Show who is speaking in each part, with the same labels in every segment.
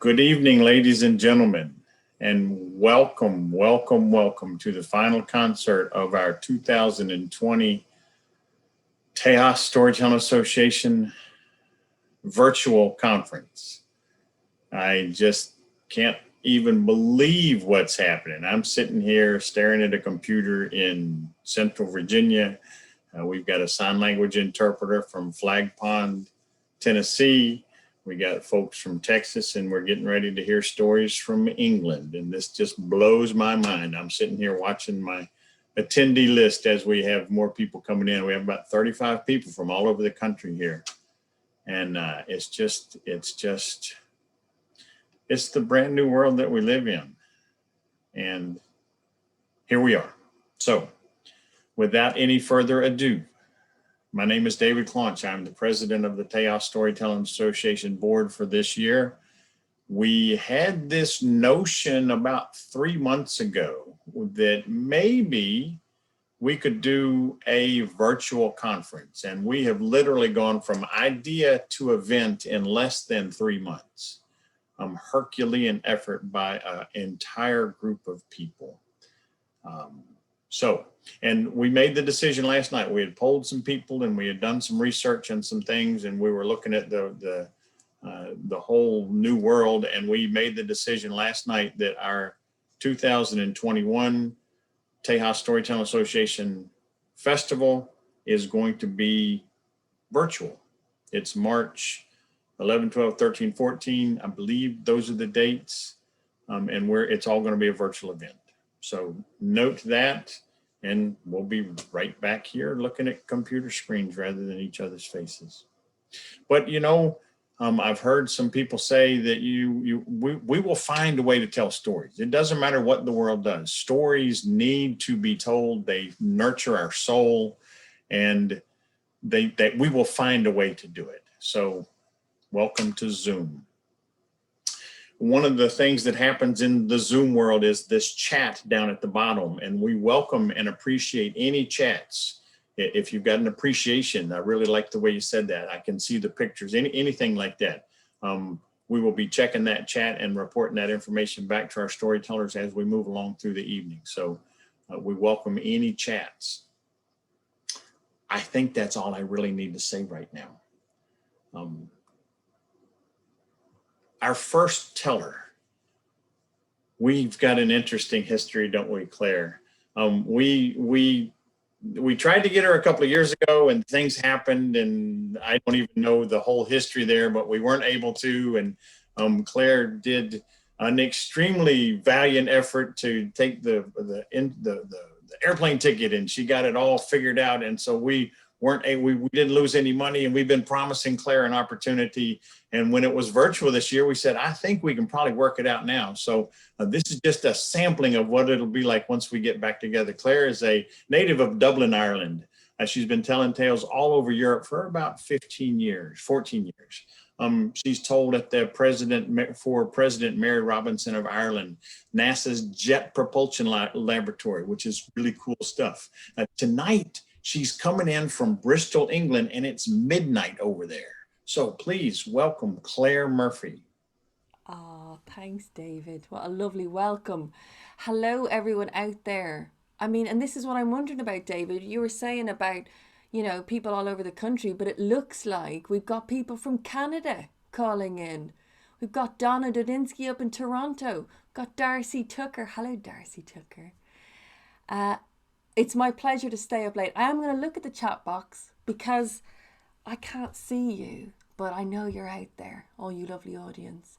Speaker 1: Good evening, ladies and gentlemen, and welcome to the final concert of our 2020 Tejas Storytelling Association virtual conference. I just can't even believe what's happening. I'm sitting here staring at a computer in Central Virginia. We've got a sign language interpreter from Flag Pond, Tennessee. We got folks from Texas, and we're getting ready to hear stories from England. And this just blows my mind. I'm sitting here watching my attendee list as we have more people coming in. We have about 35 people from all over the country here. And it's the brand new world that we live in. And here we are. So without any further ado, my name is David Claunch. I'm the president of the Tejas Storytelling Association board for this year. We had this notion about 3 months ago that maybe we could do a virtual conference, and we have literally gone from idea to event in less than 3 months. Herculean effort by an entire group of people. And we made the decision last night. We had polled some people and we had done some research and some things, and we were looking at the whole new world, and we made the decision last night that our 2021 Tejas Storytelling Association Festival is going to be virtual. It's March 11, 12, 13, 14. I believe those are the dates, and it's all going to be a virtual event. So note that, and we'll be right back here looking at computer screens rather than each other's faces. But I've heard some people say that we will find a way to tell stories. It doesn't matter what the world does. Stories need to be told. They nurture our soul, and that we will find a way to do it. So welcome to Zoom. One of the things that happens in the Zoom world is this chat down at the bottom, and we welcome and appreciate any chats. If you've got an appreciation, I really like the way you said that. I can see the pictures, anything like that. We will be checking that chat and reporting that information back to our storytellers as we move along through the evening. So we welcome any chats. I think that's all I really need to say right now. Our first teller, we've got an interesting history, don't we, Claire? We tried to get her a couple of years ago, and things happened, and I don't even know the whole history there, but we weren't able to. And Claire did an extremely valiant effort to take the airplane ticket, and she got it all figured out. And so we didn't lose any money, and we've been promising Claire an opportunity. And when it was virtual this year, we said, I think we can probably work it out now. So this is just a sampling of what it'll be like once we get back together. Claire is a native of Dublin, Ireland. She's been telling tales all over Europe for about 14 years. She's told at the President Mary Robinson of Ireland, NASA's Jet Propulsion Laboratory, which is really cool stuff. Tonight, she's coming in from Bristol, England, and it's midnight over there. So please welcome Clare Murphy.
Speaker 2: Oh, thanks, David. What a lovely welcome. Hello, everyone out there. I mean, and this is what I'm wondering about, David. You were saying about, people all over the country, but it looks like we've got people from Canada calling in. We've got Donna Dodinsky up in Toronto. We've got Darcy Tucker. Hello, Darcy Tucker. It's my pleasure to stay up late. I am going to look at the chat box because I can't see you, but I know you're out there, all you lovely audience.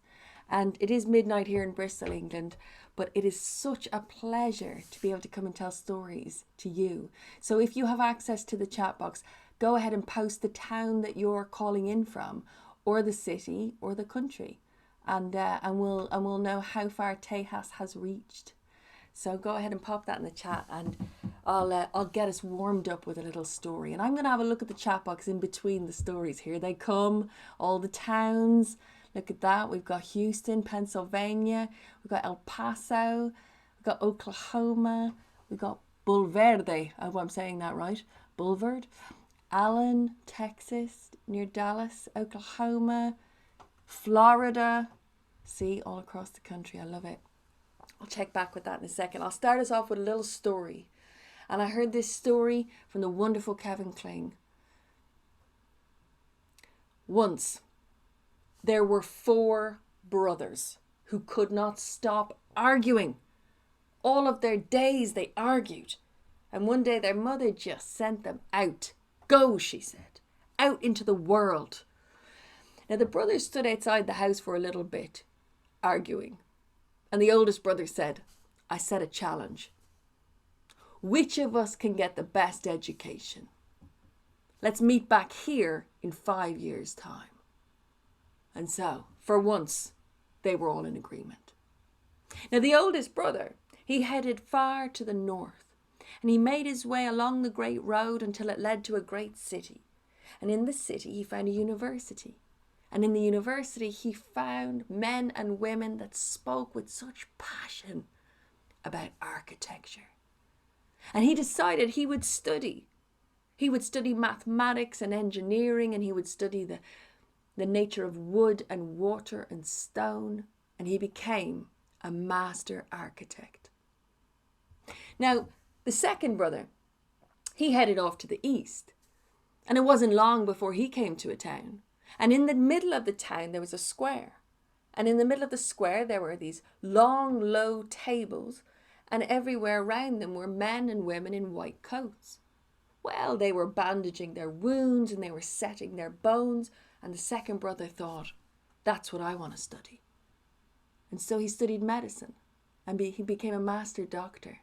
Speaker 2: And it is midnight here in Bristol, England, but it is such a pleasure to be able to come and tell stories to you. So if you have access to the chat box, go ahead and post the town that you're calling in from, or the city, or the country, and we'll know how far Tejas has reached. So go ahead and pop that in the chat, and I'll get us warmed up with a little story. And I'm going to have a look at the chat box in between the stories. Here they come, all the towns. Look at that. We've got Houston, Pennsylvania. We've got El Paso. We've got Oklahoma. We've got Bulverde. I hope I'm saying that right. Bulverde. Allen, Texas, near Dallas. Oklahoma. Florida. See, all across the country. I love it. I'll check back with that in a second. I'll start us off with a little story. And I heard this story from the wonderful Kevin Kling. Once, there were 4 brothers who could not stop arguing. All of their days they argued. And one day their mother just sent them out. Go, she said, out into the world. Now the brothers stood outside the house for a little bit, arguing. And the oldest brother said, I set a challenge. Which of us can get the best education? Let's meet back here in 5 years' time. And so, for once, they were all in agreement. Now the oldest brother, he headed far to the north, and he made his way along the great road until it led to a great city. And in the city he found a university. And in the university he found men and women that spoke with such passion about architecture. And he decided he would study. He would study mathematics and engineering, and he would study the nature of wood and water and stone, and he became a master architect. Now, the second brother, he headed off to the east, and it wasn't long before he came to a town. And in the middle of the town, there was a square. And in the middle of the square, there were these long, low tables, and everywhere around them were men and women in white coats. Well, they were bandaging their wounds and they were setting their bones. And the second brother thought, that's what I want to study. And so he studied medicine and he became a master doctor.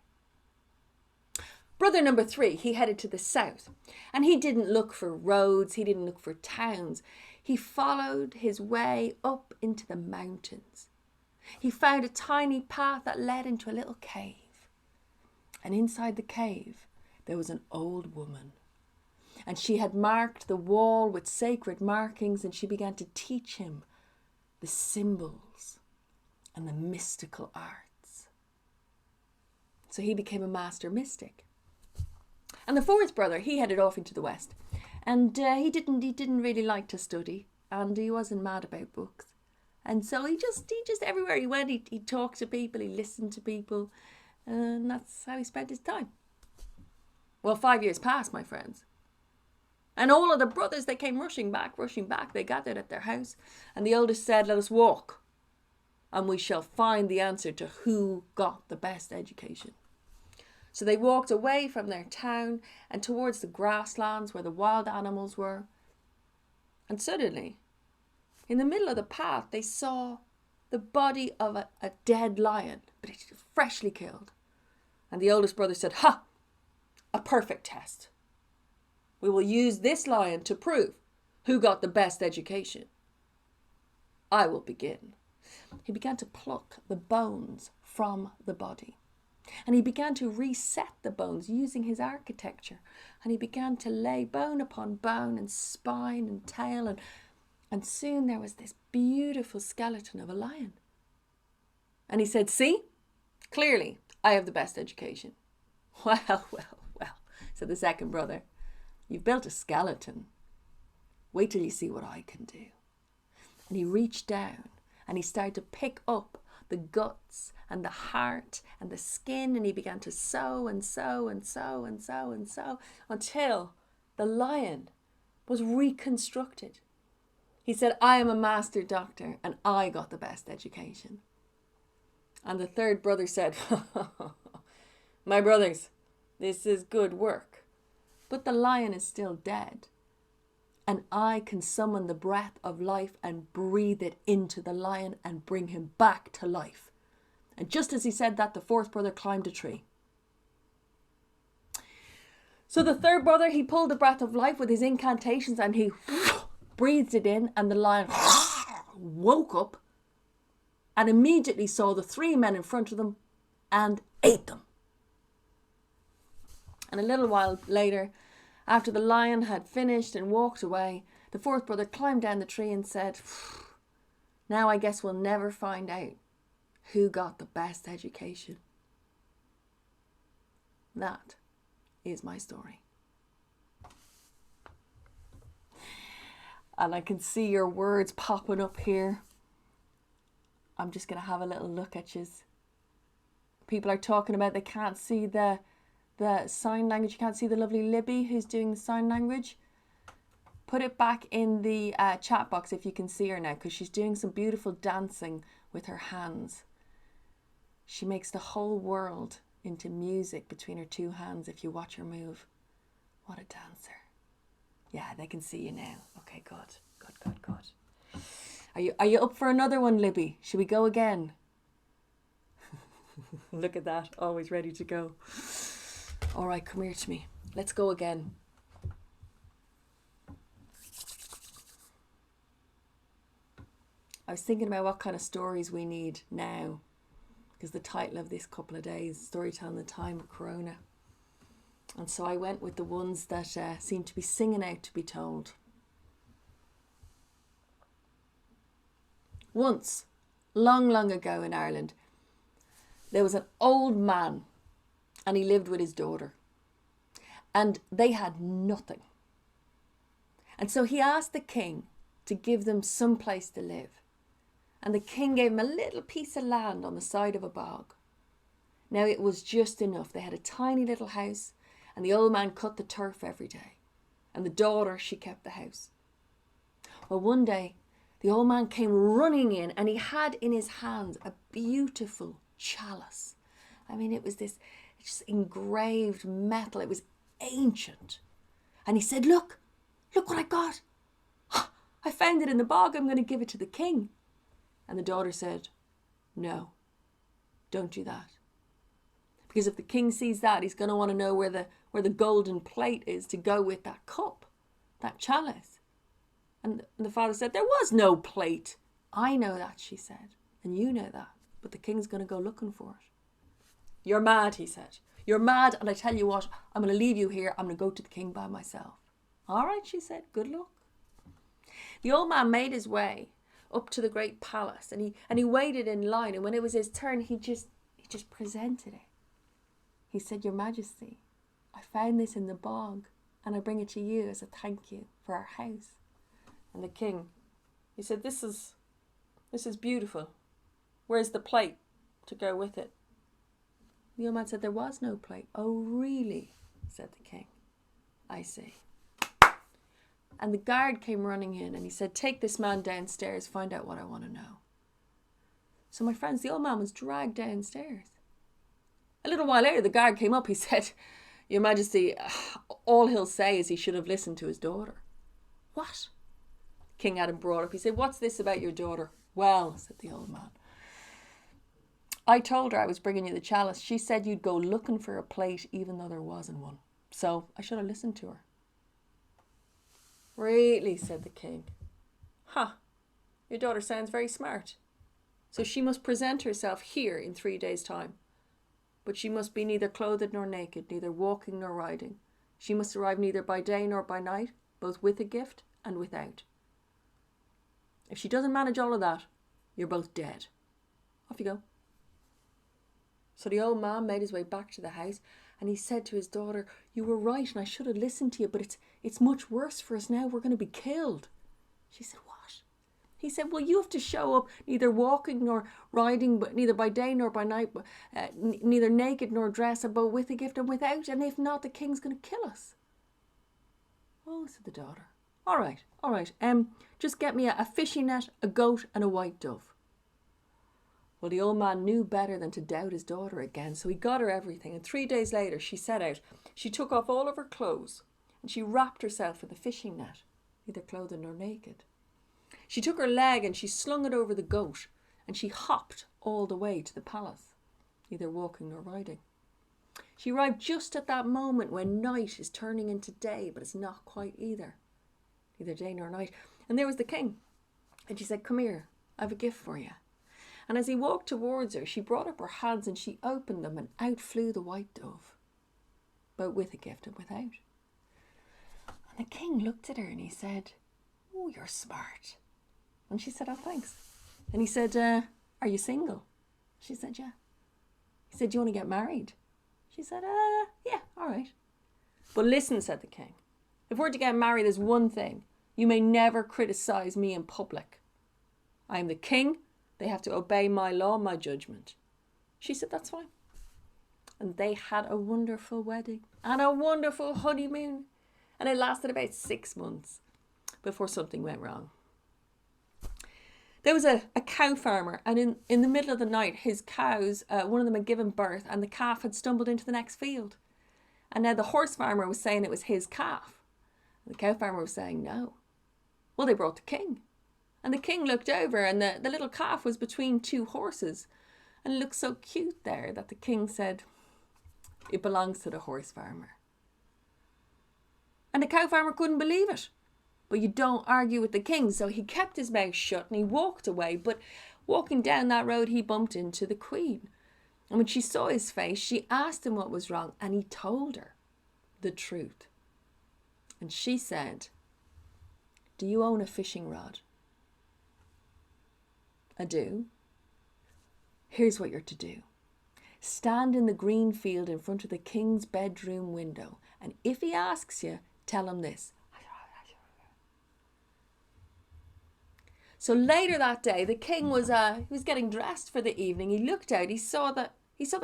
Speaker 2: Brother number 3, he headed to the south, and he didn't look for roads. He didn't look for towns. He followed his way up into the mountains. He found a tiny path that led into a little cave. And inside the cave, there was an old woman. And she had marked the wall with sacred markings, and she began to teach him the symbols and the mystical arts. So he became a master mystic. And the 4th brother, he headed off into the west. And he didn't really like to study, and he wasn't mad about books. And so he just everywhere he went, he talked to people, he listened to people, and that's how he spent his time. Well, 5 years passed, my friends. And all of the brothers, they came rushing back. They gathered at their house. And the oldest said, let us walk, and we shall find the answer to who got the best education. So they walked away from their town and towards the grasslands where the wild animals were. And suddenly, in the middle of the path, they saw the body of a dead lion, but it was freshly killed. And the oldest brother said, ha! A perfect test. We will use this lion to prove who got the best education. I will begin. He began to pluck the bones from the body. And he began to reset the bones using his architecture. And he began to lay bone upon bone and spine and tail. And soon there was this beautiful skeleton of a lion. And he said, see, clearly I have the best education. Well, said the second brother. You've built a skeleton. Wait till you see what I can do. And he reached down and he started to pick up the guts and the heart and the skin, and he began to sew and sew and sew and sew and sew until the lion was reconstructed. He said, I am a master doctor and I got the best education. And the third brother said, my brothers, this is good work, but the lion is still dead. And I can summon the breath of life and breathe it into the lion and bring him back to life. And just as he said that, the 4th brother climbed a tree. So the 3rd brother, he pulled the breath of life with his incantations and he breathed it in, and the lion woke up and immediately saw the 3 men in front of them and ate them. And a little while later, after the lion had finished and walked away, the 4th brother climbed down the tree and said, now I guess we'll never find out who got the best education. That is my story. And I can see your words popping up here. I'm just going to have a little look at you. People are talking about they can't see the sign language. You can't see the lovely Libby who's doing the sign language. Put it back in the chat box if you can see her now, because she's doing some beautiful dancing with her hands. She makes the whole world into music between her two hands if you watch her move. What a dancer. Yeah, they can see you now. Okay, good. Are you up for another one, Libby? Should we go again? Look at that, always ready to go. All right, come here to me. Let's go again. I was thinking about what kind of stories we need now, because the title of this couple of days, Storytelling the Time of Corona. And so I went with the ones that seem to be singing out to be told. Once, long ago in Ireland, there was an old man and he lived with his daughter. And they had nothing. And so he asked the king to give them some place to live. And the king gave him a little piece of land on the side of a bog. Now it was just enough. They had a tiny little house, and the old man cut the turf every day. And the daughter, she kept the house. Well, one day, the old man came running in, and he had in his hands a beautiful chalice. I mean, it was this just engraved metal. It was ancient. And he said, look what I got. I found it in the bog. I'm going to give it to the king. And the daughter said, no, don't do that. Because if the king sees that, he's going to want to know where the golden plate is to go with that cup, that chalice. And the father said, there was no plate. I know that, she said, and you know that, but the king's going to go looking for it. You're mad, he said. You're mad, and I tell you what, I'm going to leave you here. I'm going to go to the king by myself. All right, she said, good luck. The old man made his way up to the great palace, and he waited in line, and when it was his turn, he just presented it. He said, Your Majesty, I found this in the bog, and I bring it to you as a thank you for our house. And the king, he said, This is beautiful. Where's the plate to go with it? The old man said, there was no plate. Oh, really? Said the king. I see. And the guard came running in and he said, take this man downstairs, find out what I want to know. So my friends, the old man was dragged downstairs. A little while later, the guard came up. He said, Your Majesty, all he'll say is he should have listened to his daughter. What? King had him brought up. He said, what's this about your daughter? Well, said the old man, I told her I was bringing you the chalice. She said you'd go looking for a plate even though there wasn't one. So I should have listened to her. Really, said the king. Your daughter sounds very smart. So she must present herself here in 3 days' time. But she must be neither clothed nor naked, neither walking nor riding. She must arrive neither by day nor by night, both with a gift and without. If she doesn't manage all of that, you're both dead. Off you go. So the old man made his way back to the house and he said to his daughter, you were right and I should have listened to you, but it's much worse for us now. We're going to be killed. She said, what? He said, well, you have to show up neither walking nor riding, but neither by day nor by night, neither naked nor dressed, but with a gift and without. And if not, the king's going to kill us. Oh, said the daughter. All right. Just get me a fishing net, a goat and a white dove. Well, the old man knew better than to doubt his daughter again, so he got her everything. And 3 days later, she set out. She took off all of her clothes and she wrapped herself in the fishing net, neither clothed nor naked. She took her leg and she slung it over the goat and she hopped all the way to the palace, neither walking nor riding. She arrived just at that moment when night is turning into day, but it's not quite either, neither day nor night. And there was the king. And she said, come here, I have a gift for you. And as he walked towards her, she brought up her hands and she opened them and out flew the white dove, both with a gift and without. And the king looked at her and he said, oh, you're smart. And she said, oh, thanks. And he said, are you single? She said, yeah. He said, do you want to get married? She said, yeah, all right. But listen, said the king, if we're to get married, there's one thing. You may never criticize me in public. I am the king. They have to obey my law, my judgment. She said, that's fine. And they had a wonderful wedding and a wonderful honeymoon. And it lasted about 6 months before something went wrong. There was a cow farmer, and in the middle of the night, his cows, one of them had given birth, and the calf had stumbled into the next field. And now the horse farmer was saying it was his calf. And the cow farmer was saying no. Well, they brought the king. And the king looked over, and the little calf was between 2 horses. And it looked so cute there that the king said, it belongs to the horse farmer. And the cow farmer couldn't believe it. But you don't argue with the king. So he kept his mouth shut and he walked away. But walking down that road, he bumped into the queen. And when she saw his face, she asked him what was wrong. And he told her the truth. And she said, do you own a fishing rod? I do. Here's what you're to do. Stand in the green field in front of the king's bedroom window. And if he asks you, tell him this. So later that day, the king was getting dressed for the evening. He looked out. He saw the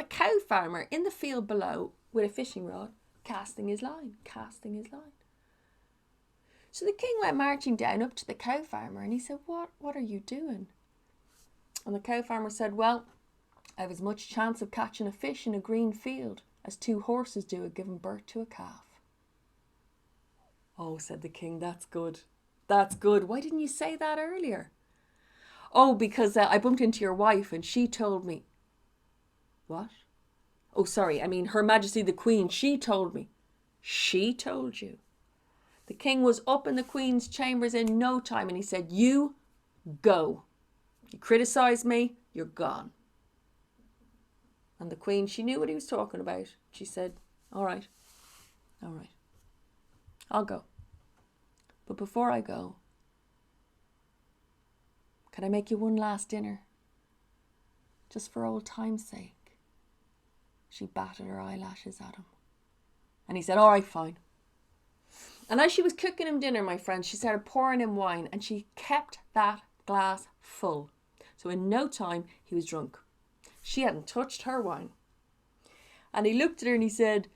Speaker 2: cow farmer in the field below with a fishing rod, casting his line. So the king went marching down up to the cow farmer, and he said, "What are you doing?" And the cow farmer said, "Well, I have as much chance of catching a fish in a green field as 2 horses do at giving birth to a calf." "Oh," said the king, "that's good. That's good. Why didn't you say that earlier?" "Oh, because I bumped into your wife and she told me." "What?" "Oh, sorry. I mean, Her Majesty the Queen. She told me." "She told you?" The king was up in the queen's chambers in no time, and he said, "You go. You criticize me, you're gone." And the queen, she knew what he was talking about. She said, all right, I'll go. But before I go, can I make you one last dinner? Just for old time's sake. She batted her eyelashes at him. And he said, all right, fine. And as she was cooking him dinner, my friends, she started pouring him wine, and she kept that glass full. So in no time, he was drunk. She hadn't touched her wine. And he looked at her and he said,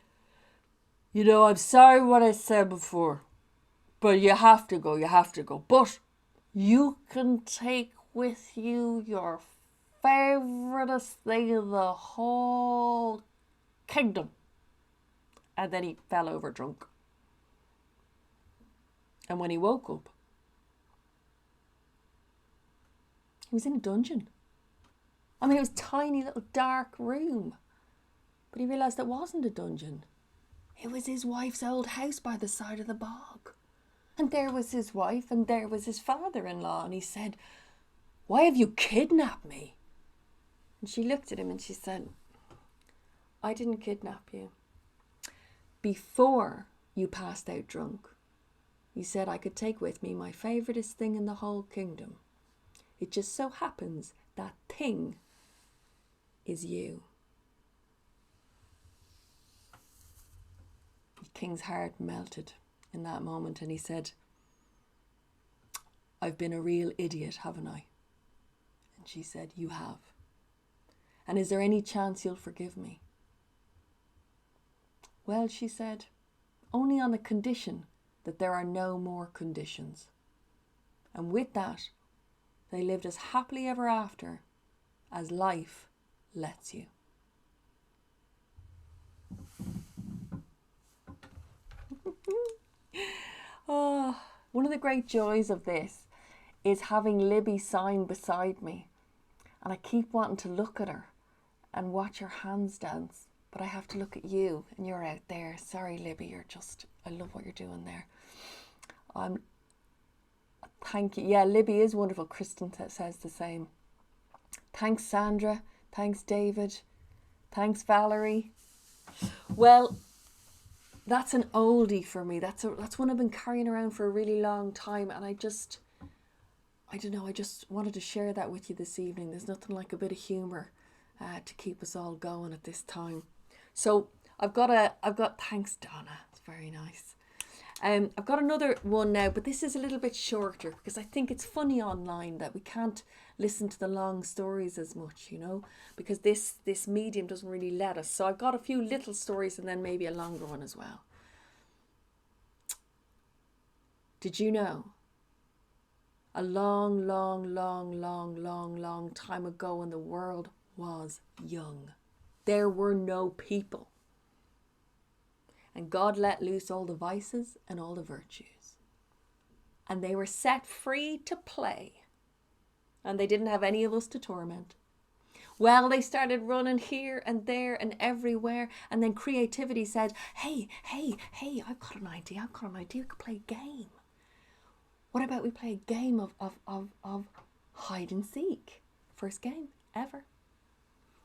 Speaker 2: "You know, I'm sorry what I said before, but you have to go. But you can take with you your favouriteest thing in the whole kingdom." And then he fell over drunk. And when he woke up, he was in a dungeon. I mean, it was a tiny little dark room. But he realised it wasn't a dungeon. It was his wife's old house by the side of the bog. And there was his wife, and there was his father-in-law. And he said, "Why have you kidnapped me?" And she looked at him and she said, "I didn't kidnap you. Before you passed out drunk, you said I could take with me my favouriteest thing in the whole kingdom. It just so happens that thing is you." The king's heart melted in that moment, and he said, "I've been a real idiot, haven't I?" And she said, "You have. And is there any chance you'll forgive me?" "Well," she said, "only on the condition that there are no more conditions." And with that, they lived as happily ever after as life lets you. Oh, one of the great joys of this is having Libby sign beside me. And I keep wanting to look at her and watch her hands dance. But I have to look at you, and you're out there. Sorry, Libby, I love what you're doing there. Thank you. Yeah, Libby is wonderful. Kristen says the same. Thanks, Sandra. Thanks, David. Thanks, Valerie. Well, that's an oldie for me. That's one I've been carrying around for a really long time, and I just wanted to share that with you this evening. There's nothing like a bit of humour to keep us all going at this time. So I've got thanks, Donna. It's very nice. I've got another one now, but this is a little bit shorter because I think it's funny online that we can't listen to the long stories as much, you know, because this medium doesn't really let us. So I've got a few little stories and then maybe a longer one as well. Did you know? A long, long, long, long, long, long time ago when the world was young, there were no people. And God let loose all the vices and all the virtues. And they were set free to play. And they didn't have any of us to torment. Well, they started running here and there and everywhere. And then creativity said, hey, I've got an idea. We could play a game. What about we play a game of hide and seek? First game ever.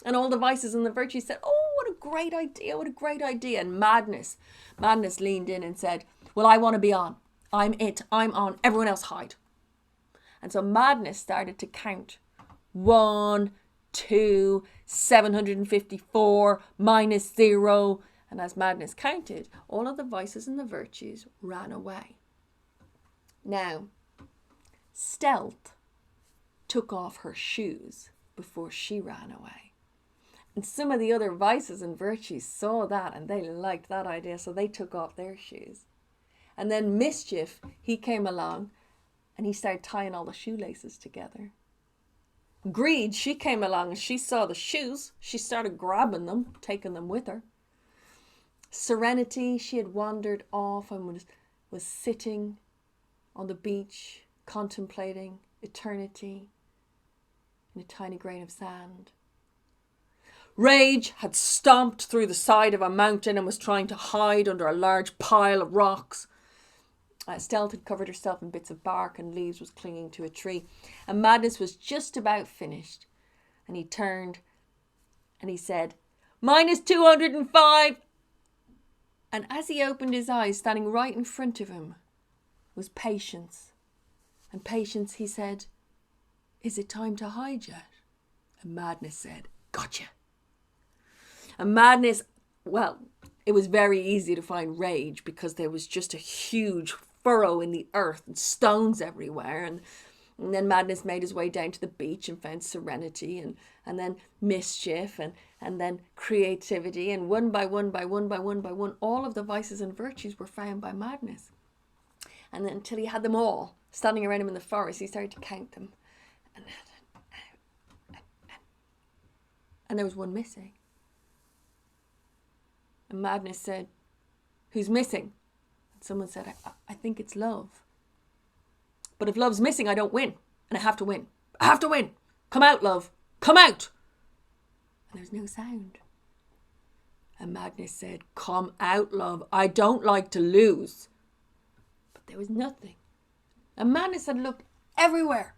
Speaker 2: And all the vices and the virtues said, oh, what a great idea. And madness leaned in and said, well, I want to be on. I'm on. Everyone else hide. And so madness started to count. 1, 2, 754, -0. And as madness counted, all of the vices and the virtues ran away. Now, Stealth took off her shoes before she ran away. And some of the other vices and virtues saw that and they liked that idea, so they took off their shoes. And then Mischief, he came along and he started tying all the shoelaces together. Greed, she came along and she saw the shoes. She started grabbing them, taking them with her. Serenity, she had wandered off and was sitting on the beach, contemplating eternity in a tiny grain of sand. Rage had stomped through the side of a mountain and was trying to hide under a large pile of rocks. Stealth had covered herself in bits of bark and leaves was clinging to a tree. And Madness was just about finished. And he turned and he said, -205. And as he opened his eyes, standing right in front of him, was Patience. And Patience, he said, is it time to hide yet? And Madness said, gotcha. And Madness, well, it was very easy to find Rage because there was just a huge furrow in the earth and stones everywhere. And then Madness made his way down to the beach and found Serenity and then Mischief and then Creativity. And one by one, all of the vices and virtues were found by Madness. And then until he had them all standing around him in the forest, he started to count them. And there was one missing. And Madness said, who's missing? And someone said, I think it's love. But if love's missing, I don't win. And I have to win. I have to win. Come out, love. Come out. And there's no sound. And Madness said, come out, love. I don't like to lose. But there was nothing. And Madness had looked everywhere.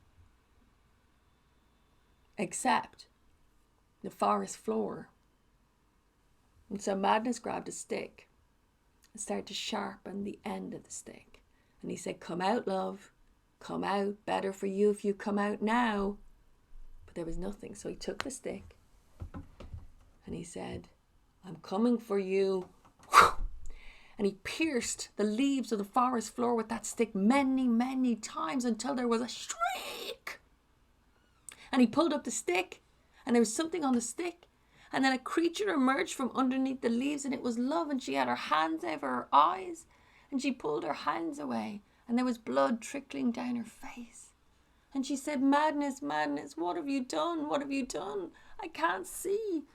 Speaker 2: Except the forest floor. And so Madness grabbed a stick and started to sharpen the end of the stick. And he said, come out, love. Come out. Better for you if you come out now. But there was nothing. So he took the stick and he said, I'm coming for you. And he pierced the leaves of the forest floor with that stick many, many times until there was a shriek. And he pulled up the stick and there was something on the stick. And then a creature emerged from underneath the leaves and it was Love, and she had her hands over her eyes and she pulled her hands away and there was blood trickling down her face. And she said, Madness, Madness, what have you done? What have you done? I can't see.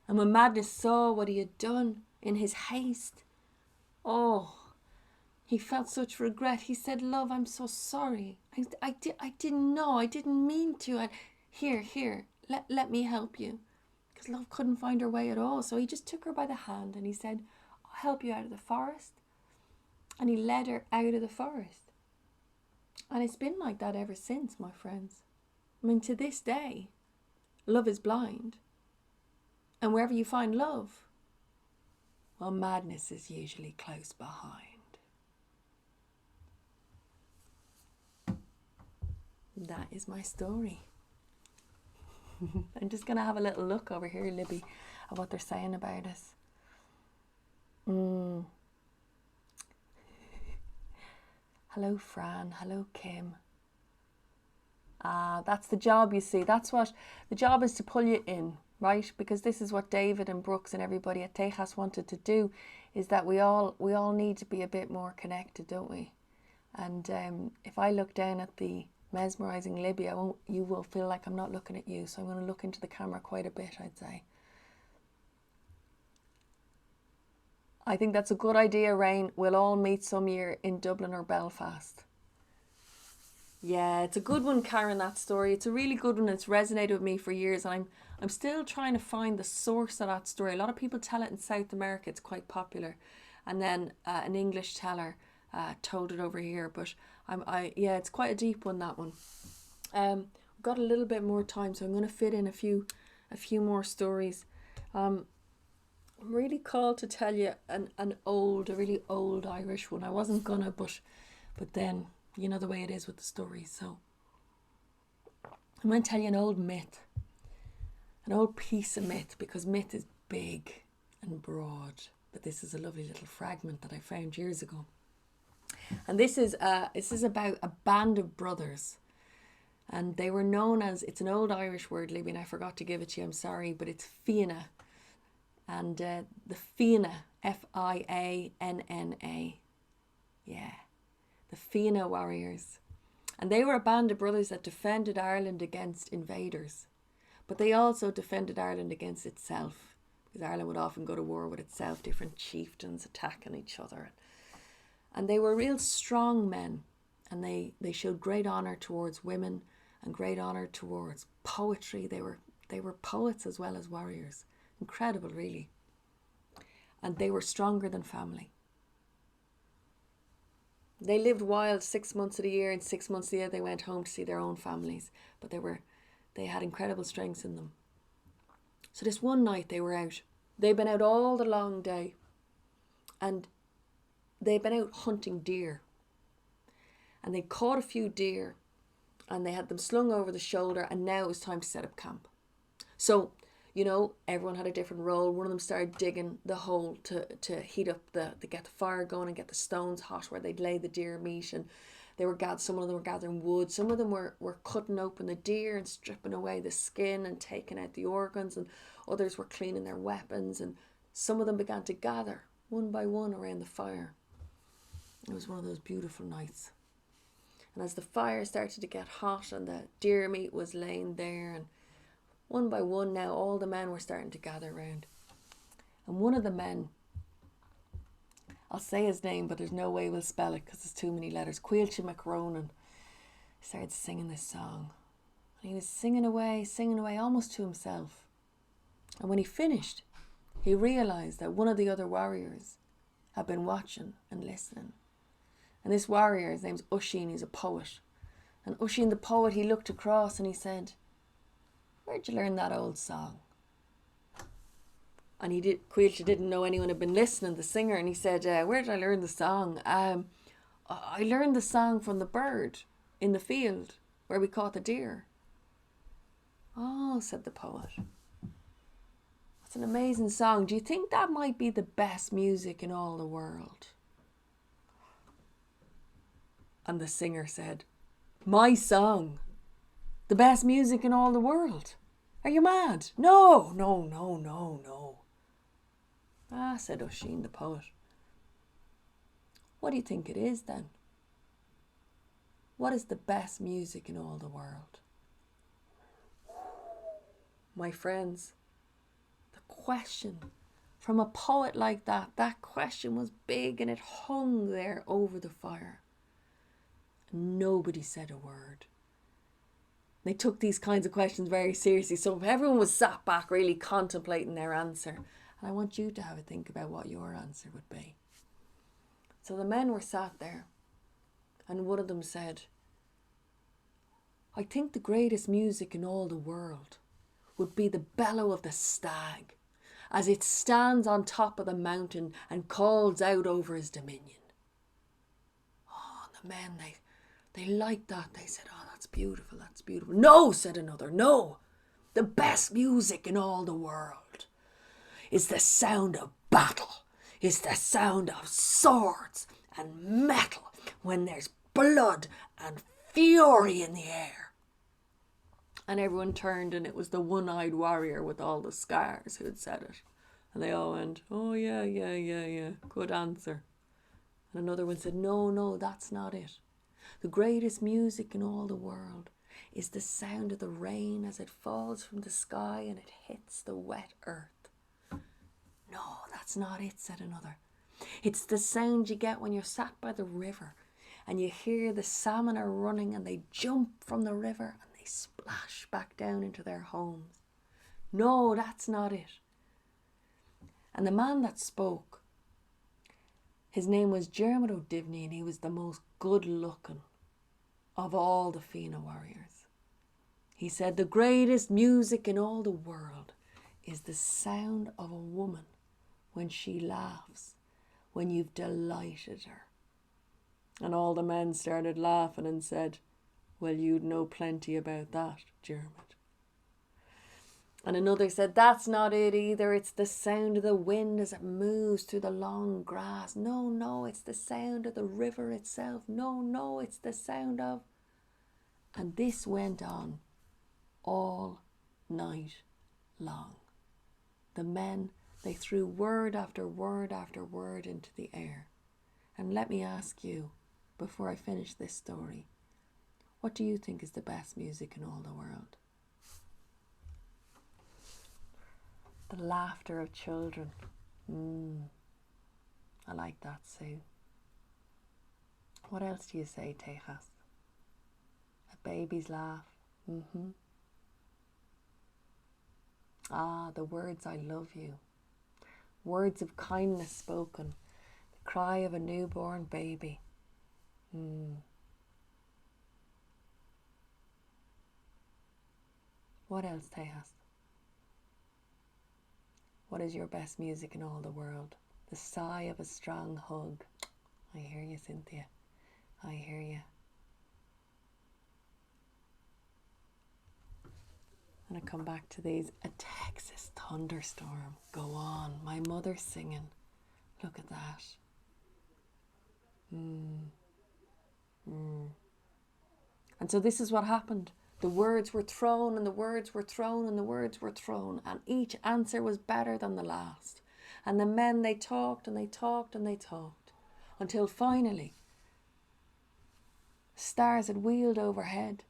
Speaker 2: And when Madness saw what he had done in his haste, oh, he felt such regret. He said, Love, I'm so sorry. I didn't know. I didn't mean to. Here, let me help you. Because Love couldn't find her way at all. So he just took her by the hand and he said, I'll help you out of the forest. And he led her out of the forest. And it's been like that ever since, my friends. I mean, to this day, love is blind. And wherever you find love, well, madness is usually close behind. That is my story. I'm just going to have a little look over here, Libby, at what they're saying about us. Hello, Fran. Hello, Kim. That's the job, you see. That's what the job is, to pull you in, right? Because this is what David and Brooks and everybody at Tejas wanted to do, is that we all need to be a bit more connected, don't we? And if I look down at the mesmerising Libby, you will feel like I'm not looking at you. So I'm going to look into the camera quite a bit, I'd say. I think that's a good idea, Rain. We'll all meet some year in Dublin or Belfast. Yeah, it's a good one, Karen, that story. It's a really good one. It's resonated with me for years. And I'm still trying to find the source of that story. A lot of people tell it in South America. It's quite popular. And then an English teller told it over here. But yeah, it's quite a deep one, that one. We've got a little bit more time, so I'm going to fit in a few more stories. I'm really called to tell you a really old Irish one. I wasn't gonna, but then you know the way it is with the stories. So I'm going to tell you an old myth, an old piece of myth, because myth is big and broad. But this is a lovely little fragment that I found years ago. And this is about a band of brothers. And they were known as, it's an old Irish word, Libby, and I forgot to give it to you, I'm sorry, but it's Fianna. And the Fianna, Fianna. Yeah, the Fianna warriors. And they were a band of brothers that defended Ireland against invaders. But they also defended Ireland against itself, because Ireland would often go to war with itself, different chieftains attacking each other. And they were real strong men, and they showed great honour towards women and great honour towards poetry. They were poets as well as warriors. Incredible, really. And they were stronger than family. They lived wild 6 months of the year, and 6 months of the year they went home to see their own families. But they had incredible strengths in them. So this one night they were out. They'd been out all the long day, and they'd been out hunting deer. And they caught a few deer, and they had them slung over the shoulder, and now it was time to set up camp. So, you know, everyone had a different role. One of them started digging the hole to heat up to get the fire going and get the stones hot where they'd lay the deer meat. And some of them were gathering wood. Some of them were cutting open the deer and stripping away the skin and taking out the organs. And others were cleaning their weapons. And some of them began to gather one by one around the fire. It was one of those beautiful nights. And as the fire started to get hot and the deer meat was laying there, and one by one now all the men were starting to gather around. And one of the men, I'll say his name, but there's no way we'll spell it because there's too many letters, Cuilche McRonan, started singing this song. And he was singing away, almost to himself. And when he finished, he realised that one of the other warriors had been watching and listening. And this warrior, his name's Oisín, he's a poet. And Oisín the poet, he looked across and he said, "Where'd you learn that old song?" And Cuilche didn't know anyone had been listening, the singer, and he said, "Where did I learn the song? I learned the song from the bird in the field where we caught the deer." "Oh," said the poet. "That's an amazing song. Do you think that might be the best music in all the world?" And the singer said, "My song? The best music in all the world? Are you mad? No. "Ah," said Oisín the poet. "What do you think it is then? What is the best music in all the world?" My friends, the question from a poet like that question was big, and it hung there over the fire. Nobody said a word. They took these kinds of questions very seriously. So everyone was sat back really contemplating their answer. And I want you to have a think about what your answer would be. So the men were sat there, and one of them said, "I think the greatest music in all the world would be the bellow of the stag as it stands on top of the mountain and calls out over his dominion." Oh, the men, they liked that. They said, "Oh, that's beautiful, that's beautiful." "No," said another, "no. The best music in all the world is the sound of battle, is the sound of swords and metal when there's blood and fury in the air." And everyone turned, and it was the one-eyed warrior with all the scars who had said it. And they all went, oh, yeah, yeah, yeah, yeah, good answer. And another one said, no, no, that's not it. The greatest music in all the world is the sound of the rain as it falls from the sky and it hits the wet earth. No, that's not it, said another. It's the sound you get when you're sat by the river and you hear the salmon are running and they jump from the river and they splash back down into their homes. No, that's not it. And the man that spoke, his name was Dermot O'Divney, and he was the most good-looking of all the Fianna warriors. He said, the greatest music in all the world is the sound of a woman when she laughs, when you've delighted her. And all the men started laughing and said, well, you'd know plenty about that, Dermot. And another said, that's not it either. It's the sound of the wind as it moves through the long grass. No, no, it's the sound of the river itself. No, no, it's the sound of... And this went on all night long. The men, they threw word after word after word into the air. And let me ask you, before I finish this story, what do you think is the best music in all the world? The laughter of children. I like that, Sue. What else do you say, Tejas? A baby's laugh. Ah, the words I love you. Words of kindness spoken. The cry of a newborn baby. What else, Tejas? What is your best music in all the world? The sigh of a strong hug. I hear you, Cynthia. I hear you. And I come back to these. A Texas thunderstorm. Go on. My mother's singing. Look at that. And so this is what happened. The words were thrown and the words were thrown and the words were thrown, and each answer was better than the last. And the men, they talked and they talked and they talked until finally stars had wheeled overhead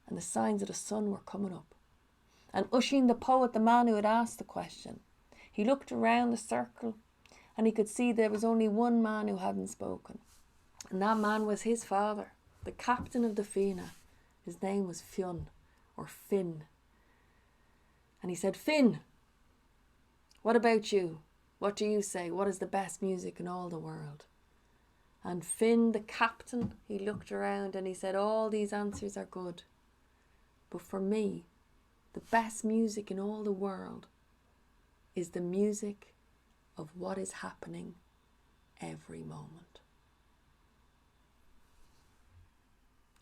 Speaker 2: and the signs of the sun were coming up. And Usheen the poet, the man who had asked the question, he looked around the circle and he could see there was only one man who hadn't spoken. And that man was his father, the captain of the Fianna. His name was Fionn, or Finn. And he said, Finn, what about you? What do you say? What is the best music in all the world? And Finn, the captain, he looked around and he said, all these answers are good. But for me, the best music in all the world is the music of what is happening every moment.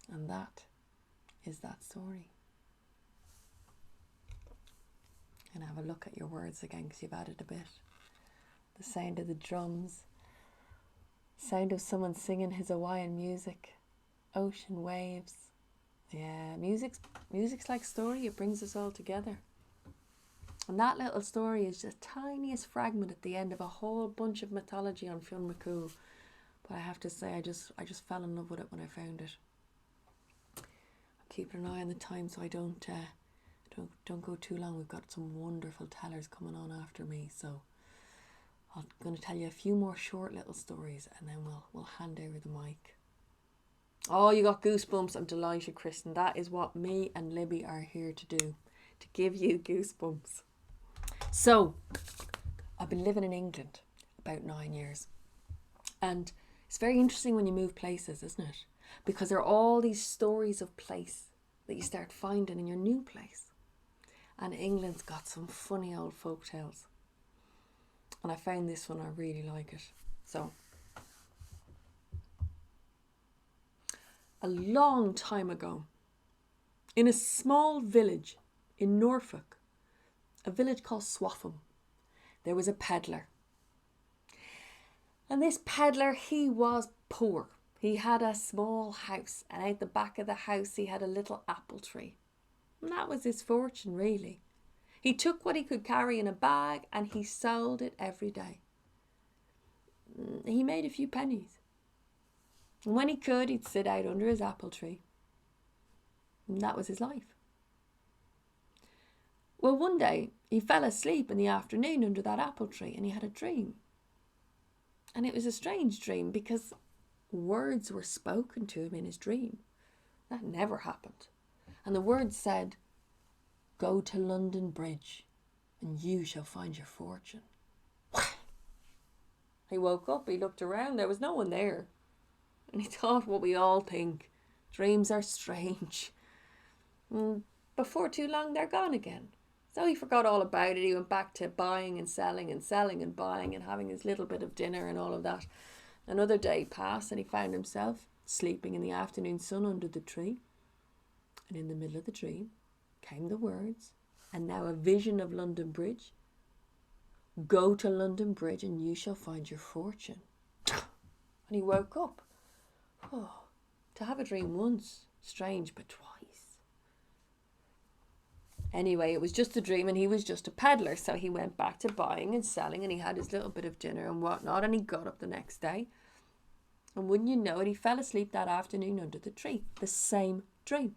Speaker 2: And that is that story. And have a look at your words again, because you've added a bit. The sound of the drums, sound of someone singing his Hawaiian music, ocean waves. Yeah, music's like story. It brings us all together. And that little story is the tiniest fragment at the end of a whole bunch of mythology on Fionn McCool. But I have to say, I just fell in love with it when I found it. Keeping an eye on the time so I don't go too long. We've got some wonderful tellers coming on after me, so I'm going to tell you a few more short little stories and then we'll hand over the mic. Oh, you got goosebumps. I'm delighted, Kristen. That is what me and Libby are here to do, to give you goosebumps. So I've been living in England about 9 years, and it's very interesting when you move places, isn't it? Because there are all these stories of place that you start finding in your new place. And England's got some funny old folk tales. And I found this one, I really like it. So, a long time ago, in a small village in Norfolk, a village called Swaffham, there was a peddler. And this peddler, he was poor. He had a small house, and out the back of the house he had a little apple tree. And that was his fortune, really. He took what he could carry in a bag and he sold it every day. He made a few pennies. And when he could, he'd sit out under his apple tree. And that was his life. Well, one day he fell asleep in the afternoon under that apple tree and he had a dream. And it was a strange dream because words were spoken to him in his dream. That never happened. And the words said, "Go to London Bridge and you shall find your fortune." He woke up, he looked around, there was no one there. And he thought what we all think. Dreams are strange. And before too long, they're gone again. So he forgot all about it. He went back to buying and selling and buying and having his little bit of dinner and all of that. Another day passed and he found himself sleeping in the afternoon sun under the tree. And in the middle of the dream came the words, and now a vision of London Bridge. "Go to London Bridge and you shall find your fortune." And he woke up. Oh, to have a dream once, strange, but twice. Anyway, it was just a dream and he was just a peddler. So he went back to buying and selling and he had his little bit of dinner and whatnot. And he got up the next day. And wouldn't you know it, he fell asleep that afternoon under the tree. The same dream.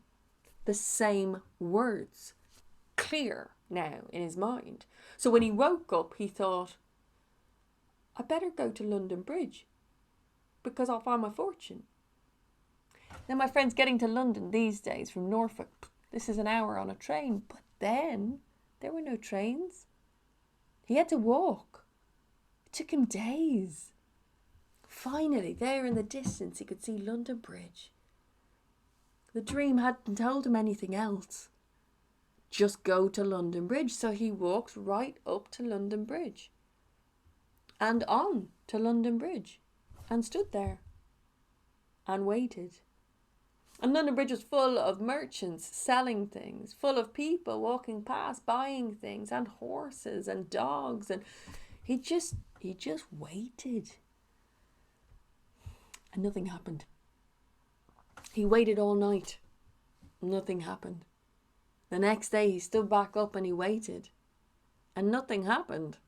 Speaker 2: The same words. Clear now in his mind. So when he woke up, he thought, I better go to London Bridge because I'll find my fortune. Now, my friends, getting to London these days from Norfolk, this is an hour on a train. But then there were no trains. He had to walk. It took him days. Finally, there in the distance, he could see London Bridge. The dream hadn't told him anything else. Just go to London Bridge. So he walked right up to London Bridge and on to London Bridge and stood there and waited. And London Bridge was full of merchants selling things, full of people walking past, buying things, and horses and dogs. And he just waited. And nothing happened. He waited all night. Nothing happened. The next day he stood back up and he waited. And nothing happened.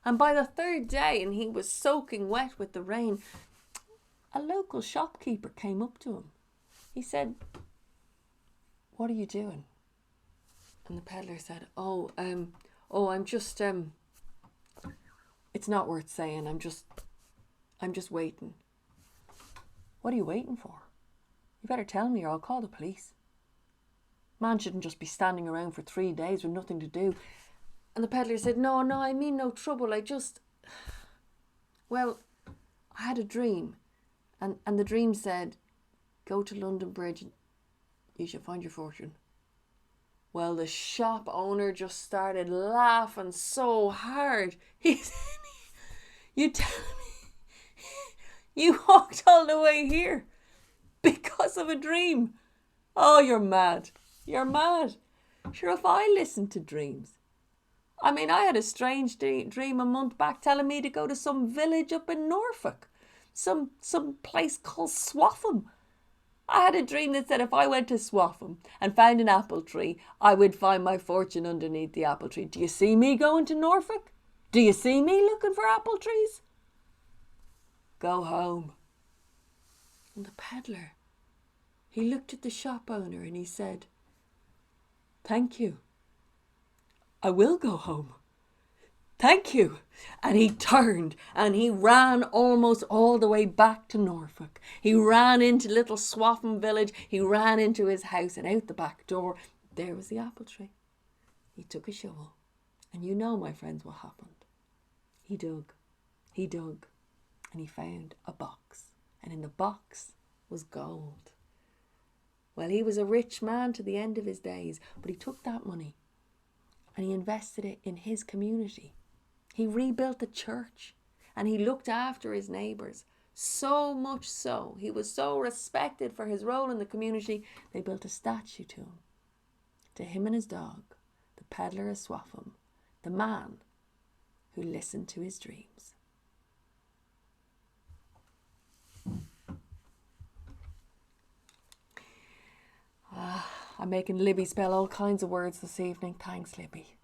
Speaker 2: And by the third day, and he was soaking wet with the rain, a local shopkeeper came up to him. He said, "What are you doing?" And the peddler said, I'm just, it's not worth saying. I'm just waiting." "What are you waiting for? You better tell me or I'll call the police. Man shouldn't just be standing around for 3 days with nothing to do." And the peddler said, No, I mean no trouble. Well, I had a dream. And the dream said, "Go to London Bridge and you shall find your fortune." Well, the shop owner just started laughing so hard. He said, "You tell me you walked all the way here because of a dream? Oh, you're mad. You're mad. Sure, if I listened to dreams. I mean, I had a strange dream a month back telling me to go to some village up in Norfolk. Some place called Swaffham. I had a dream that said if I went to Swaffham and found an apple tree, I would find my fortune underneath the apple tree. Do you see me going to Norfolk? Do you see me looking for apple trees? Go home." And the peddler, he looked at the shop owner and he said, "Thank you. I will go home. Thank you." And he turned and he ran almost all the way back to Norfolk. He ran into little Swaffham village. He ran into his house and out the back door. There was the apple tree. He took a shovel. And you know, my friends, what happened. He dug, and he found a box. And in the box was gold. Well, he was a rich man to the end of his days, but he took that money and he invested it in his community. He rebuilt the church and he looked after his neighbours. So much so, he was so respected for his role in the community, they built a statue to him and his dog, the peddler of Swaffham, the man who listened to his dreams. I'm making Libby spell all kinds of words this evening. Thanks, Libby.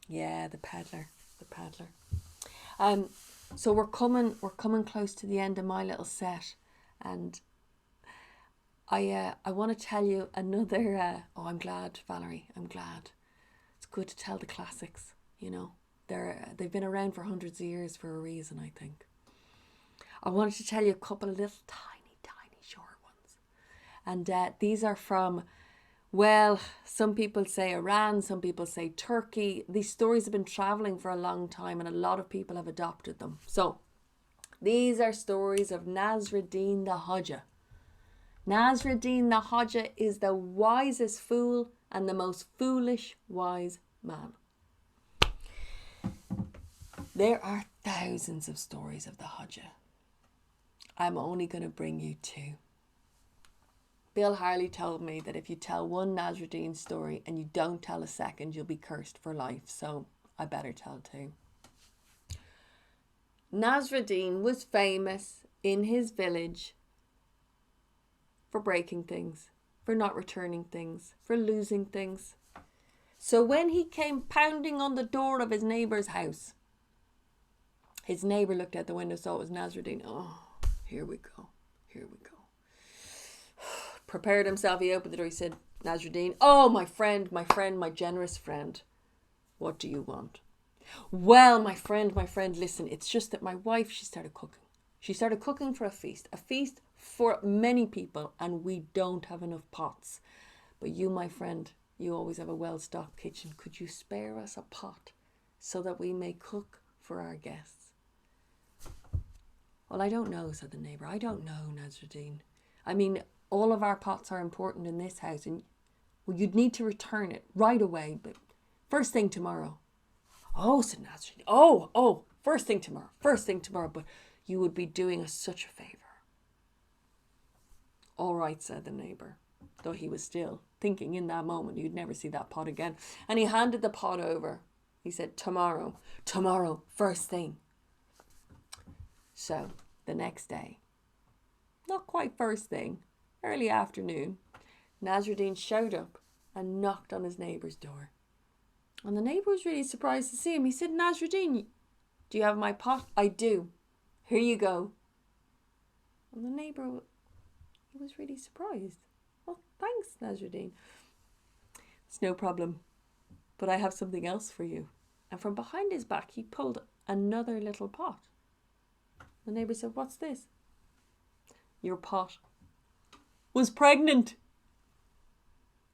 Speaker 2: Yeah, the peddler. So we're coming close to the end of my little set, and I want to tell you another. I'm glad, Valerie. I'm glad. It's good to tell the classics. You know, they've been around for hundreds of years for a reason, I think. I wanted to tell you a couple of little tiny short ones, and these are from. Well, some people say Iran, some people say Turkey. These stories have been travelling for a long time and a lot of people have adopted them. So, these are stories of Nasruddin the Hodja. Nasruddin the Hodja is the wisest fool and the most foolish wise man. There are thousands of stories of the Hodja. I'm only going to bring you two. Bill Harley told me that if you tell one Nasruddin story and you don't tell a second, you'll be cursed for life. So I better tell two. Nasruddin was famous in his village for breaking things, for not returning things, for losing things. So when he came pounding on the door of his neighbour's house, his neighbour looked out the window, saw it was Nasruddin. Oh, here we go. Prepared himself, he opened the door, he said, Nasruddin, oh, my friend, my generous friend, what do you want? Well, my friend, listen, it's just that my wife, she started cooking for a feast for many people, and we don't have enough pots. But you, my friend, you always have a well-stocked kitchen. Could you spare us a pot so that we may cook for our guests? Well, I don't know, said the neighbour. I don't know, Nasruddin. I mean, all of our pots are important in this house, and well, you'd need to return it right away, but first thing tomorrow. Oh, said Nasruddin. Oh, first thing tomorrow, but you would be doing us such a favour. All right, said the neighbour, though he was still thinking in that moment you'd never see that pot again. And he handed the pot over. He said, tomorrow, first thing. So, the next day, not quite first thing, early afternoon, Nasruddin showed up and knocked on his neighbour's door. And the neighbour was really surprised to see him. He said, Nasruddin, do you have my pot? I do. Here you go. And the neighbour, he was really surprised. Well, thanks, Nasruddin. It's no problem, but I have something else for you. And from behind his back, he pulled another little pot. The neighbour said, what's this? Your pot was pregnant.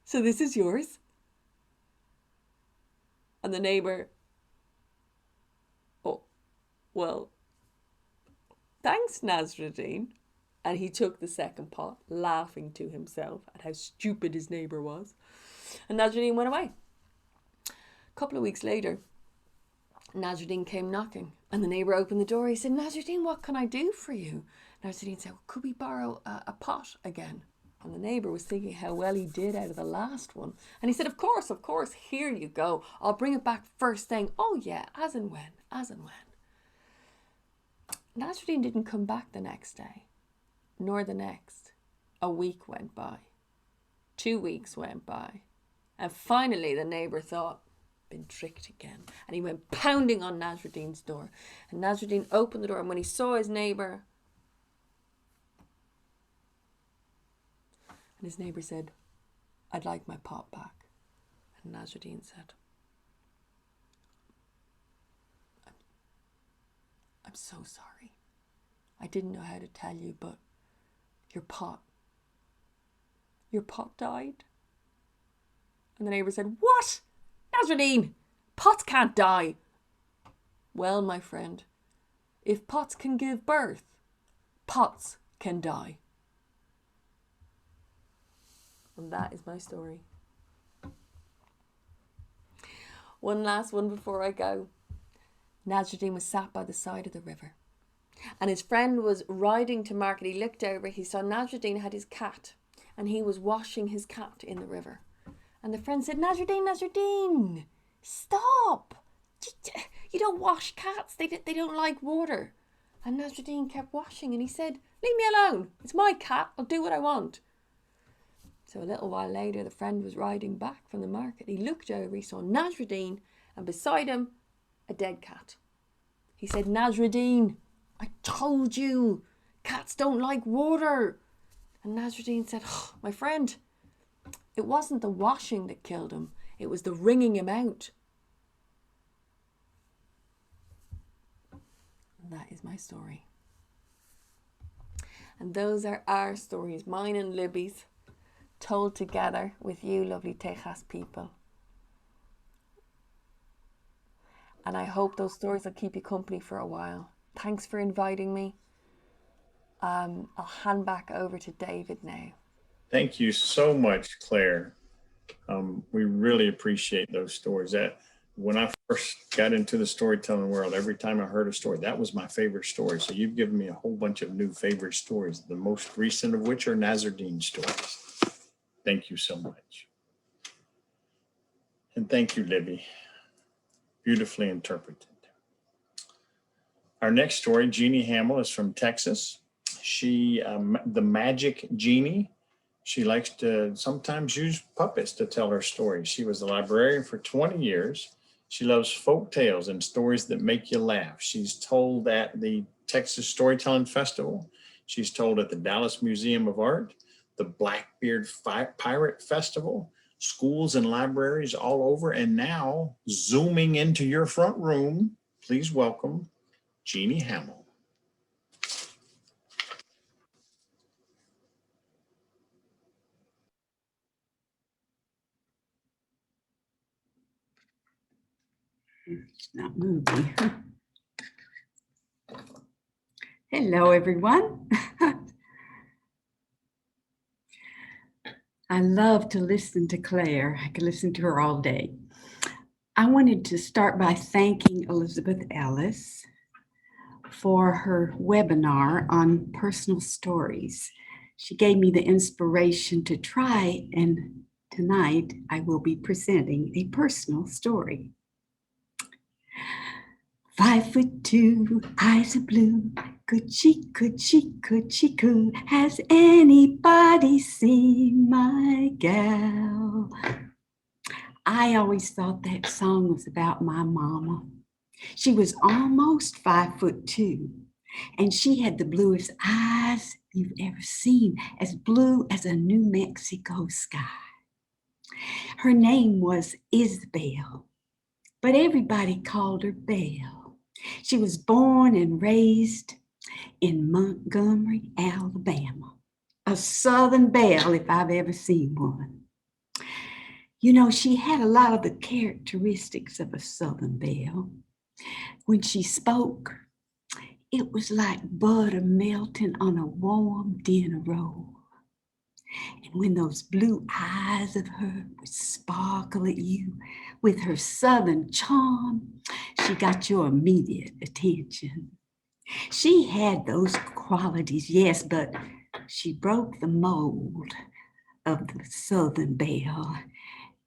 Speaker 2: So this is yours. And the neighbour, oh, well, thanks, Nasruddin. And he took the second pot, laughing to himself at how stupid his neighbour was. And Nasruddin went away. A couple of weeks later, Nasruddin came knocking, and the neighbour opened the door. He said, Nasruddin, what can I do for you? Nasruddin said, well, could we borrow a pot again? And the neighbour was thinking how well he did out of the last one. And he said, of course, here you go. I'll bring it back first thing. Oh yeah, as and when. Nasruddin didn't come back the next day, nor the next. A week went by. 2 weeks went by. And finally the neighbour thought, been tricked again. And he went pounding on Nasruddin's door. And Nasruddin opened the door, and when he saw his neighbour, and his neighbour said, I'd like my pot back. And Nasruddin said, I'm so sorry. I didn't know how to tell you, but your pot died. And the neighbour said, what? Nasruddin, pots can't die. Well, my friend, if pots can give birth, pots can die. And that is my story. One last one before I go. Nasruddin was sat by the side of the river, and his friend was riding to market. He looked over, he saw Nasruddin had his cat, and he was washing his cat in the river. And the friend said, Nasruddin, stop. You don't wash cats. They don't like water. And Nasruddin kept washing, and he said, leave me alone. It's my cat. I'll do what I want. So a little while later, the friend was riding back from the market. He looked over, he saw Nasruddin, and beside him, a dead cat. He said, Nasruddin, I told you, cats don't like water. And Nasruddin said, oh, my friend, it wasn't the washing that killed him. It was the wringing him out. And that is my story. And those are our stories, mine and Libby's, told together with you lovely Tejas people. And I hope those stories will keep you company for a while. Thanks for inviting me. I'll hand back over to David now.
Speaker 1: Thank you so much, Claire. We really appreciate those stories. That when I first got into the storytelling world, every time I heard a story, that was my favorite story. So you've given me a whole bunch of new favorite stories, the most recent of which are Nasruddin stories. Thank you so much. And thank you, Libby. Beautifully interpreted. Our next story, Genie Hammel, is from Texas. She, the magic Genie, she likes to sometimes use puppets to tell her stories. She was a librarian for 20 years. She loves folk tales and stories that make you laugh. She's told at the Texas Storytelling Festival. She's told at the Dallas Museum of Art, the Blackbeard Pirate Festival, schools and libraries all over, and now zooming into your front room, please welcome Genie Hammel.
Speaker 3: It's not moving. Hello, everyone. I love to listen to Claire. I could listen to her all day. I wanted to start by thanking Elizabeth Ellis for her webinar on personal stories. She gave me the inspiration to try, and tonight I will be presenting a personal story. 5'2", eyes are blue, coochie coo. Has anybody seen my gal? I always thought that song was about my mama. She was almost 5'2", and she had the bluest eyes you've ever seen, as blue as a New Mexico sky. Her name was Isabel, but everybody called her Belle. She was born and raised in Montgomery, Alabama. A Southern belle, if I've ever seen one. You know, she had a lot of the characteristics of a Southern belle. When she spoke, it was like butter melting on a warm dinner roll. And when those blue eyes of her would sparkle at you with her Southern charm, she got your immediate attention. She had those qualities, yes, but she broke the mold of the Southern belle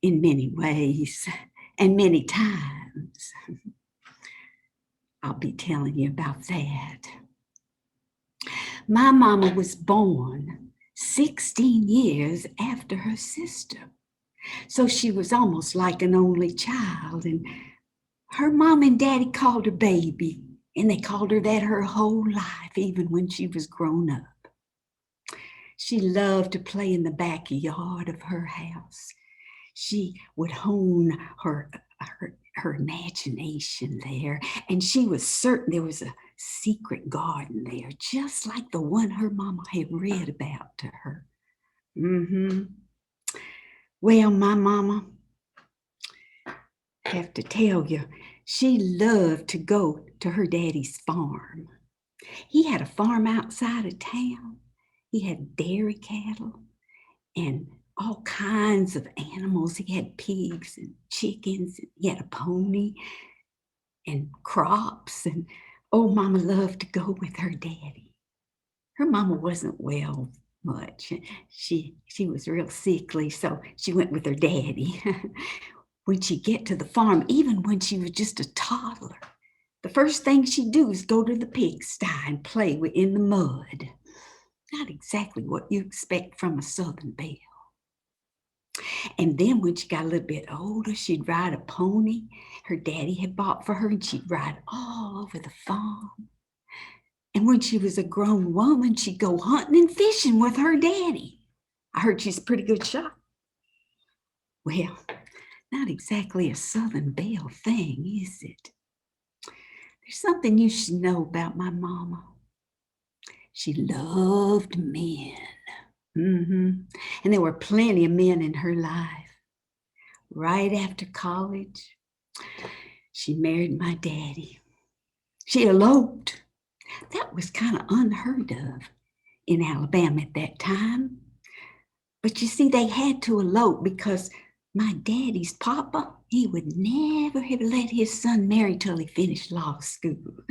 Speaker 3: in many ways and many times. I'll be telling you about that. My mama was born 16 years after her sister. So she was almost like an only child, and her mom and daddy called her baby, and they called her that her whole life, even when she was grown up. She loved to play in the backyard of her house. She would hone her imagination there, and she was certain there was a secret garden there, just like the one her mama had read about to her. Well, my mama, I have to tell you, she loved to go to her daddy's farm. He had a farm outside of town. He had dairy cattle and all kinds of animals. He had pigs and chickens. He had a pony and crops. And oh, mama loved to go with her daddy. Her mama wasn't well much. She was real sickly, so she went with her daddy. When she'd get to the farm, even when she was just a toddler, the first thing she'd do is go to the pigsty and play in the mud. Not exactly what you expect from a Southern belle. And then when she got a little bit older, she'd ride a pony her daddy had bought for her, and she'd ride all over the farm. And when she was a grown woman, she'd go hunting and fishing with her daddy. I heard she's a pretty good shot. Well, not exactly a Southern Belle thing, is it? There's something you should know about my mama. She loved men. And there were plenty of men in her life. Right after college, she married my daddy. She eloped. That was kind of unheard of in Alabama at that time. But you see, they had to elope because my daddy's papa, he would never have let his son marry till he finished law school.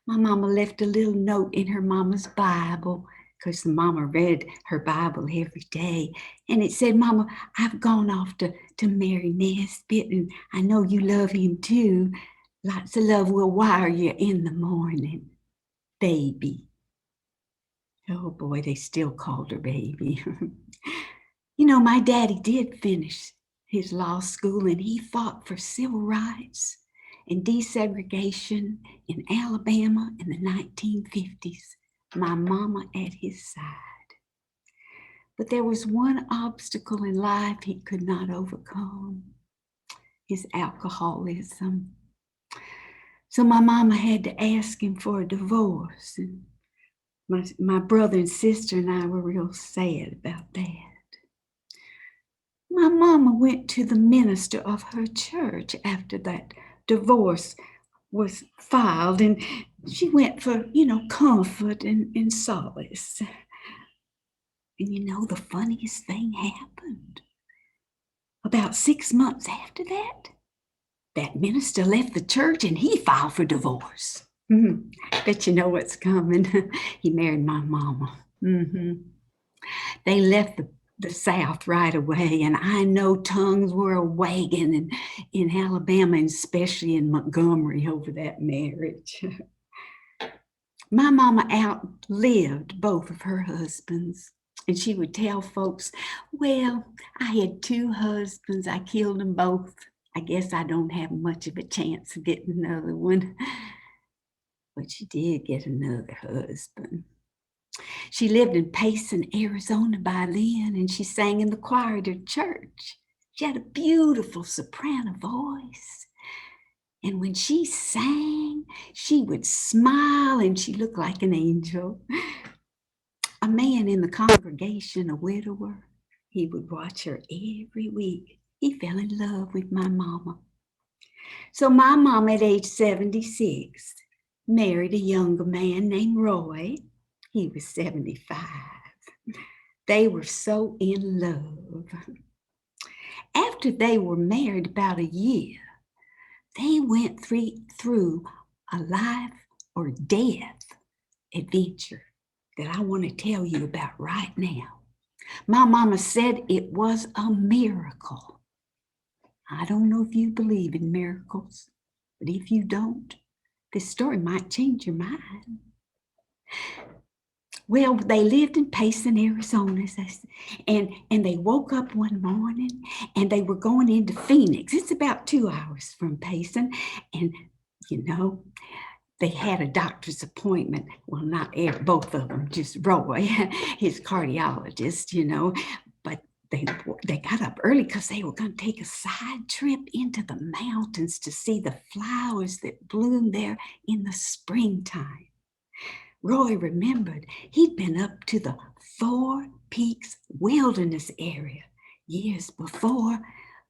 Speaker 3: My mama left a little note in her mama's Bible, because the mama read her Bible every day. And it said, "Mama, I've gone off to marry Nesbitt, and I know you love him too. Lots of love will wire you in the morning, baby." Oh boy, they still called her baby. You know, my daddy did finish his law school, and he fought for civil rights and desegregation in Alabama in the 1950s. My mama at his side. But there was one obstacle in life he could not overcome: his alcoholism. So my mama had to ask him for a divorce. And my brother and sister and I were real sad about that. My mama went to the minister of her church after that divorce was filed, and she went for, comfort and solace. And the funniest thing happened. About 6 months after that minister left the church and he filed for divorce. Bet you know what's coming. He married my mama. They left the South right away, and I know tongues were a wagging in Alabama, and especially in Montgomery, over that marriage. My mama outlived both of her husbands, and she would tell folks, "Well, I had 2 husbands. I killed them both. I guess I don't have much of a chance of getting another one." But she did get another husband. She lived in Payson, Arizona by then, and she sang in the choir at her church. She had a beautiful soprano voice. And when she sang, she would smile and she looked like an angel. A man in the congregation, a widower, he would watch her every week. He fell in love with my mama. So my mom, at age 76, married a younger man named Roy. He was 75. They were so in love. After they were married about a year, they went through a life or death adventure that I want to tell you about right now. My mama said it was a miracle. I don't know if you believe in miracles, but if you don't, this story might change your mind. Well, they lived in Payson, Arizona, and they woke up one morning and they were going into Phoenix. It's about 2 hours from Payson. And, they had a doctor's appointment. Well, not both of them, just Roy, his cardiologist, But they got up early because they were going to take a side trip into the mountains to see the flowers that bloom there in the springtime. Roy remembered he'd been up to the Four Peaks Wilderness area years before.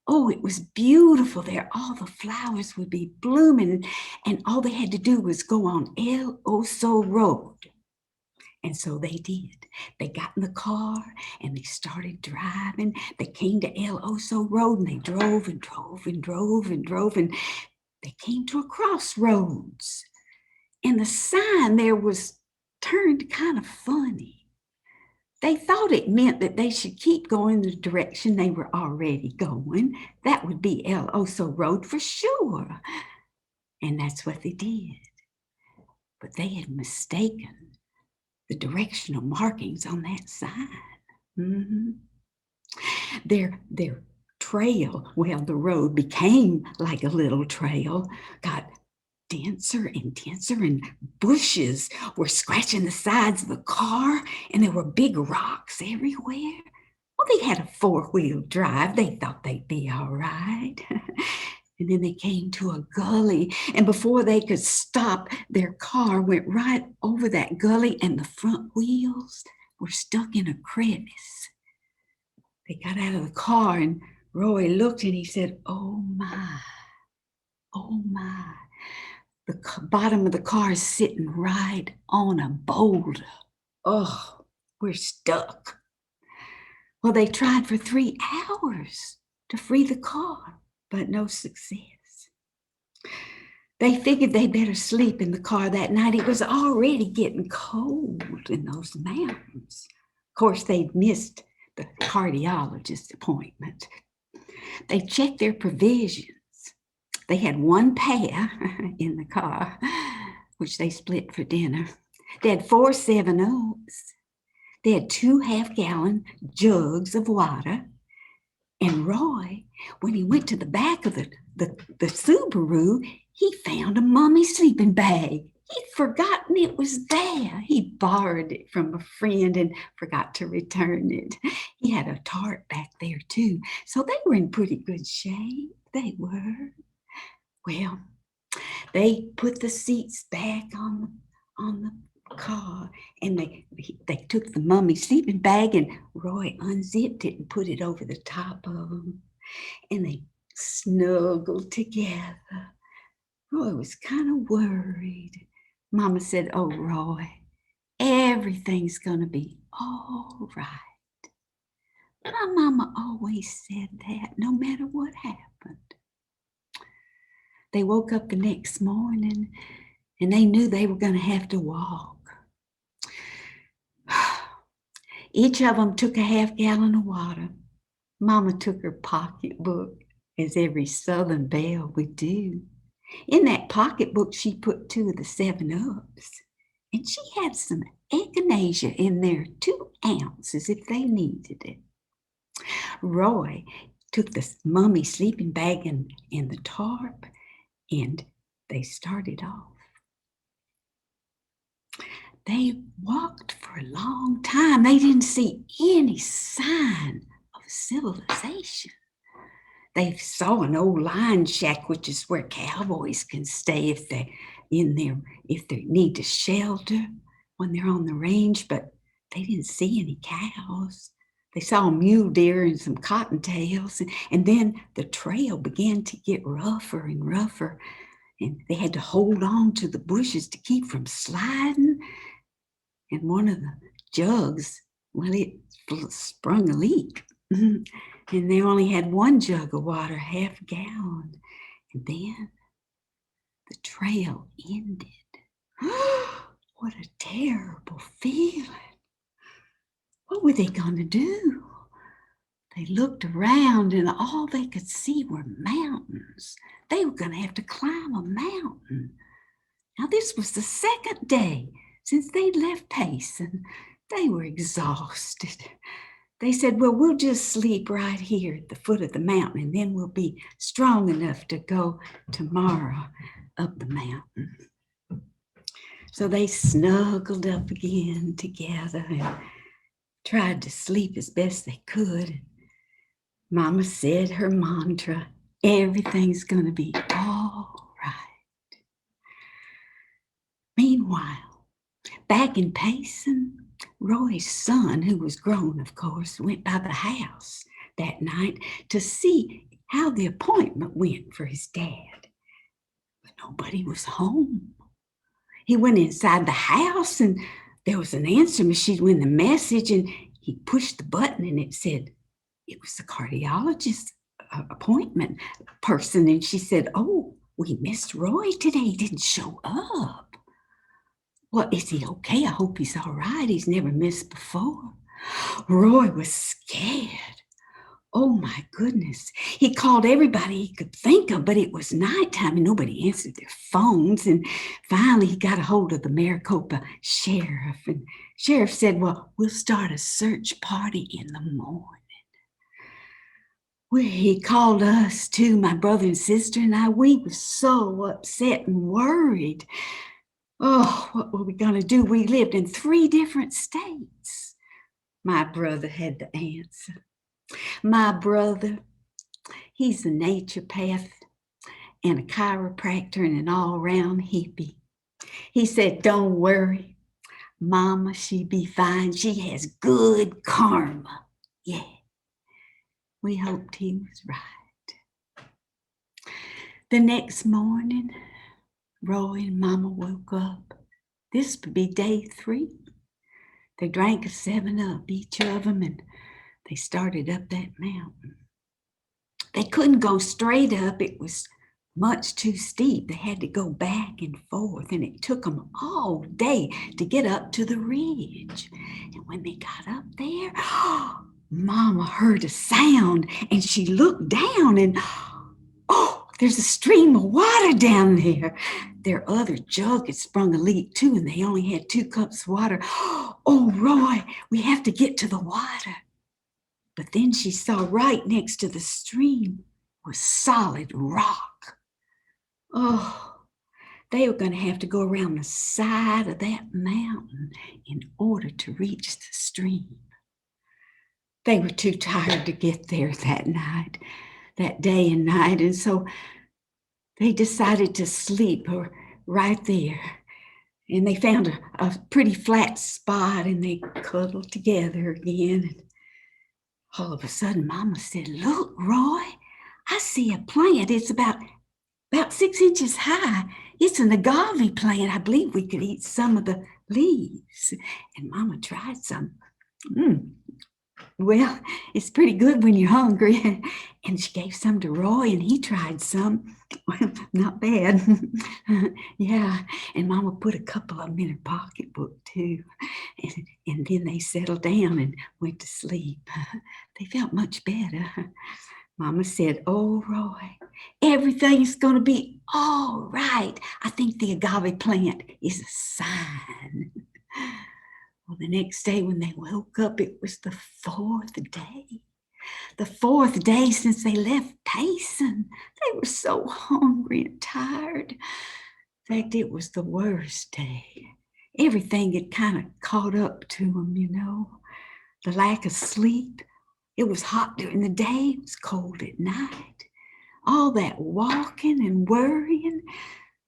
Speaker 3: Oh, it was beautiful there. All the flowers would be blooming, and all they had to do was go on El Oso Road. And so they did. They got in the car and they started driving. They came to El Oso Road and they drove and drove and drove and drove, and they came to a crossroads. And the sign there was turned kind of funny. They thought it meant that they should keep going the direction they were already going. That would be El Oso Road for sure. And that's what they did. But they had mistaken the directional markings on that sign. Their trail, well, the road became like a little trail, got denser and denser, and bushes were scratching the sides of the car, and there were big rocks everywhere. Well, they had a four-wheel drive. They thought they'd be all right. And then they came to a gully, and before they could stop, their car went right over that gully, and the front wheels were stuck in a crevice. They got out of the car, and Roy looked, and he said, "Oh my, oh my. The bottom of the car is sitting right on a boulder. Oh, we're stuck." Well, they tried for 3 hours to free the car, but no success. They figured they better sleep in the car that night. It was already getting cold in those mountains. Of course, they'd missed the cardiologist appointment. They checked their provisions. They had one pair in the car, which they split for dinner. They had 4 7-Ups. They had 2 half-gallon jugs of water. And Roy, when he went to the back of the Subaru, he found a mummy sleeping bag. He'd forgotten it was there. He borrowed it from a friend and forgot to return it. He had a tarp back there too, so they were in pretty good shape. They were. Well, they put the seats back on the car, and they took the mummy sleeping bag, and Roy unzipped it and put it over the top of them, and they snuggled together. Roy was kind of worried. Mama said, "Oh, Roy, everything's gonna be all right." My mama always said that, no matter what happened. They woke up the next morning, and they knew they were going to have to walk. Each of them took a half-gallon of water. Mama took her pocketbook, as every Southern belle would do. In that pocketbook, she put 2 of the 7-Ups, and she had some echinacea in there, 2 ounces if they needed it. Roy took the mummy sleeping bag and the tarp, and they started off. They walked for a long time. They didn't see any sign of civilization. They saw an old lion shack, which is where cowboys can stay if they need to shelter when they're on the range, but they didn't see any cows. They saw a mule deer and some cottontails, and then the trail began to get rougher and rougher, and they had to hold on to the bushes to keep from sliding. And one of the jugs, well, it sprung a leak. And they only had 1 jug of water, half a gallon. And then the trail ended. What a terrible feeling. What were they going to do? They looked around, and all they could see were mountains. They were going to have to climb a mountain. Now, this was the 2nd day since they'd left Pace, and they were exhausted. They said, "Well, we'll just sleep right here at the foot of the mountain, and then we'll be strong enough to go tomorrow up the mountain." So they snuggled up again together and tried to sleep as best they could. Mama said her mantra, "Everything's going to be all right." Meanwhile, back in Payson, Roy's son, who was grown, of course, went by the house that night to see how the appointment went for his dad. But nobody was home. He went inside the house, and there was an answer machine with the message, and he pushed the button, and it said it was the cardiologist appointment person. And she said, "Oh, we missed Roy today. He didn't show up." "Well, is he okay? I hope he's all right. He's never missed before." Roy was scared. Oh my goodness. He called everybody he could think of, but it was nighttime and nobody answered their phones. And finally he got a hold of the Maricopa sheriff, and sheriff said, "Well, we'll start a search party in the morning." He called us too, my brother and sister and I. We were so upset and worried. Oh, what were we going to do? We lived in 3 different states. My brother had the answer. My brother, he's a naturopath and a chiropractor and an all-around hippie. He said, don't worry, Mama, she be fine. She has good karma. Yeah, we hoped he was right. The next morning, Roy and Mama woke up. This would be day 3. They drank a 7-Up, each of them, and they started up that mountain. They couldn't go straight up. It was much too steep. They had to go back and forth, and it took them all day to get up to the ridge. And when they got up there, Mama heard a sound, and she looked down, and oh, there's a stream of water down there. Their other jug had sprung a leak too, and they only had 2 cups of water. Oh, Roy, we have to get to the water. But then she saw right next to the stream was solid rock. Oh, they were going to have to go around the side of that mountain in order to reach the stream. They were too tired to get there that day and night, and so they decided to sleep right there. And they found a pretty flat spot, and they cuddled together again. And all of a sudden, Mama said, look, Roy, I see a plant. It's about 6 inches high. It's an agave plant. I believe we could eat some of the leaves. And Mama tried some. Well, it's pretty good when you're hungry. And she gave some to Roy, and he tried some. Well, not bad. Yeah. And Mama put a couple of them in her pocketbook too. And then they settled down and went to sleep. They felt much better. Mama said, oh, Roy, everything's going to be all right. I think the agave plant is a sign. Well, the next day when they woke up, it was the 4th day. The 4th day since they left Payson. They were so hungry and tired. In fact, it was the worst day. Everything had kind of caught up to them, you know. The lack of sleep. It was hot during the day. It was cold at night. All that walking and worrying.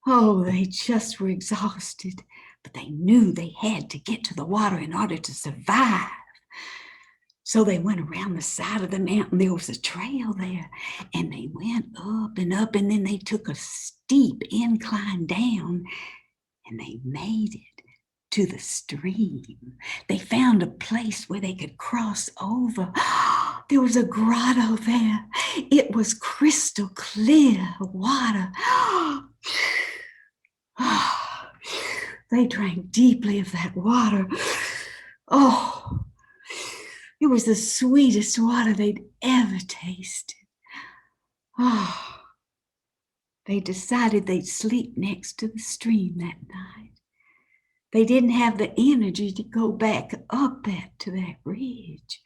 Speaker 3: Oh, they just were exhausted. But they knew they had to get to the water in order to survive. So they went around the side of the mountain. There was a trail there, and they went up, and then they took a steep incline down, and they made it to the stream. They found a place where they could cross over. There was a grotto there. It was crystal clear water. They drank deeply of that water. Oh, it was the sweetest water they'd ever tasted. Oh, they decided they'd sleep next to the stream that night. They didn't have the energy to go back up to that ridge,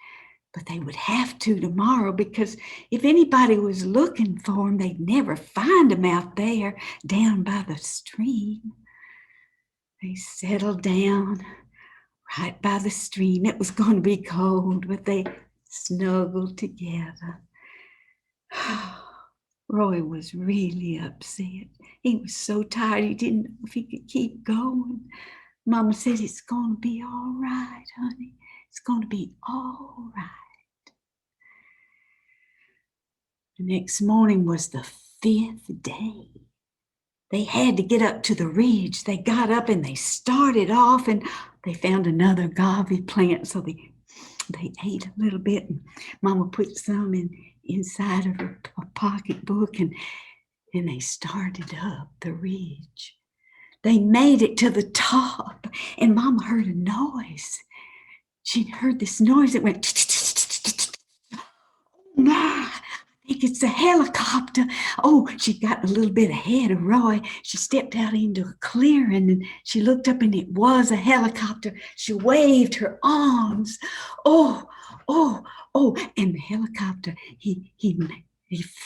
Speaker 3: but they would have to tomorrow, because if anybody was looking for them, they'd never find them out there down by the stream. They settled down right by the stream. It was going to be cold, but they snuggled together. Roy was really upset. He was so tired, he didn't know if he could keep going. Mama said, it's going to be all right, honey. It's going to be all right. The next morning was the 5th day. They had to get up to the ridge. They got up and they started off, and they found another agave plant. So they ate a little bit, and Mama put some inside of her pocketbook, and they started up the ridge. They made it to the top, and Mama heard a noise. She heard this noise that went, oh my, I think it's a helicopter. Oh, she got a little bit ahead of Roy. She stepped out into a clearing and she looked up and it was a helicopter. She waved her arms. Oh, oh, oh. And the helicopter, he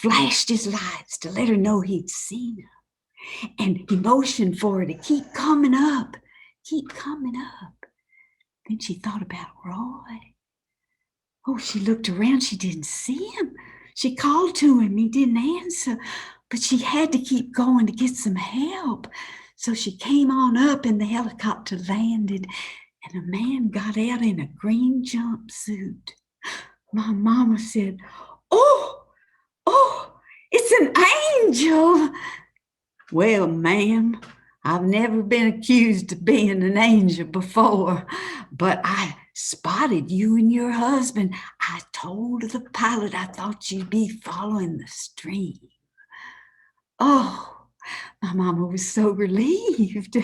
Speaker 3: flashed his lights to let her know he'd seen her. And he motioned for her to keep coming up, keep coming up. Then she thought about Roy. Oh, she looked around. She didn't see him. She called to him. He didn't answer, but she had to keep going to get some help. So she came on up and the helicopter landed and a man got out in a green jumpsuit. My mama said, "Oh, oh, it's an angel." Well, ma'am, I've never been accused of being an angel before, but I spotted you and your husband. I told the pilot I thought you'd be following the stream. Oh, my mama was so relieved.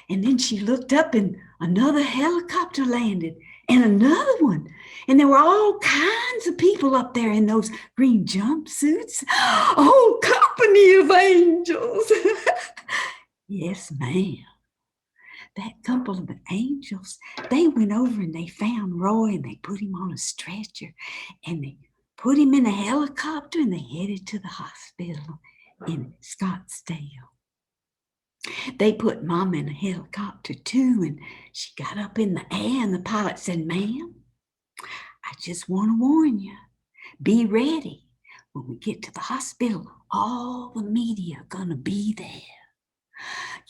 Speaker 3: And then she looked up and another helicopter landed and another one. And there were all kinds of people up there in those green jumpsuits. Oh, company of angels. Yes, ma'am. That couple of angels, they went over and they found Roy and they put him on a stretcher and they put him in a helicopter and they headed to the hospital in Scottsdale. They put Mama in a helicopter too, and she got up in the air and the pilot said, "Ma'am, I just want to warn you, be ready. When we get to the hospital, all the media are gonna be there.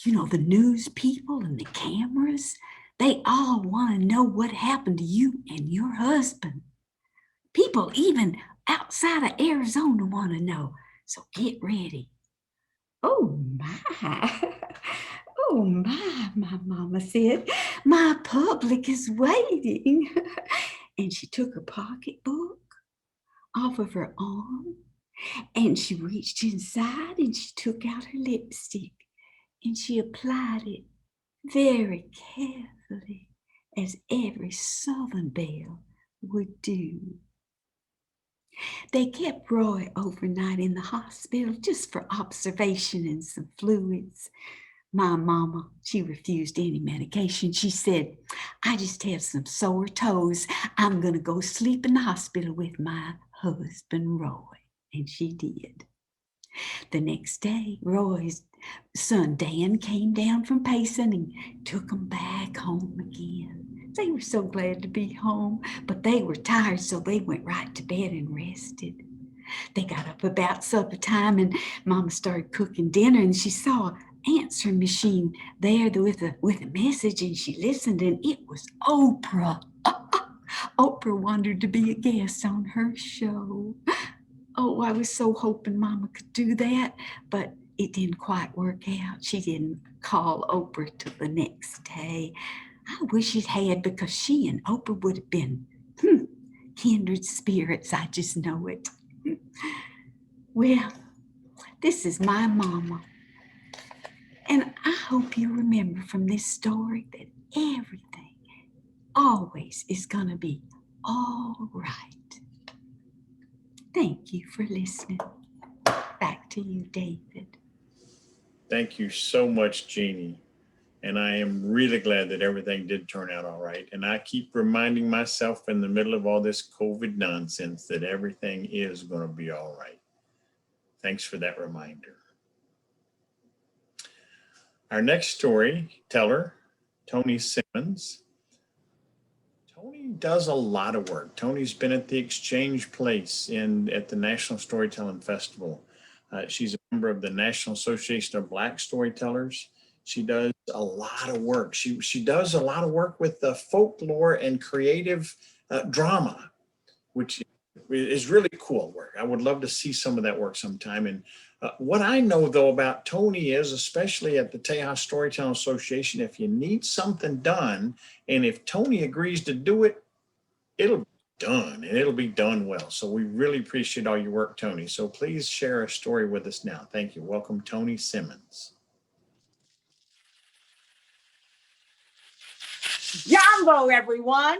Speaker 3: You know, the news people and the cameras, they all want to know what happened to you and your husband. People even outside of Arizona want to know, so get ready." Oh my, oh my mama said, "My public is waiting." And she took her pocketbook off of her arm and she reached inside and she took out her lipstick and she applied it very carefully, as every Southern belle would do. They kept Roy overnight in the hospital just for observation and some fluids. My mama, she refused any medication. She said, "I just have some sore toes. I'm going to go sleep in the hospital with my husband, Roy." And she did. The next day, Roy's son Dan came down from Payson and took them back home again. They were so glad to be home, but they were tired, so they went right to bed and rested. They got up about supper time and Mama started cooking dinner and she saw an answering machine there with a message and she listened and it was Oprah. Oprah wanted to be a guest on her show. Oh, I was so hoping Mama could do that, but it didn't quite work out. She didn't call Oprah till the next day. I wish it had, because she and Oprah would have been kindred spirits. I just know it. Well, this is my mama. And I hope you remember from this story that everything always is going to be all right. Thank you for listening. Back to you, David.
Speaker 1: Thank you so much, Genie. And I am really glad that everything did turn out all right. And I keep reminding myself in the middle of all this COVID nonsense that everything is going to be all right. Thanks for that reminder. Our next storyteller, Toni Simmons. Toni does a lot of work. Toni's been at the Exchange Place at the National Storytelling Festival. She's a member of the National Association of Black Storytellers. She does a lot of work. She does a lot of work with the folklore and creative drama, which is really cool work. I would love to see some of that work sometime. And what I know, though, about Toni is, especially at the Tejas Storytelling Association, if you need something done, and if Toni agrees to do it, it'll be done, and it'll be done well. So we really appreciate all your work, Toni. So please share a story with us now. Thank you. Welcome, Toni Simmons.
Speaker 4: Jambo, everyone.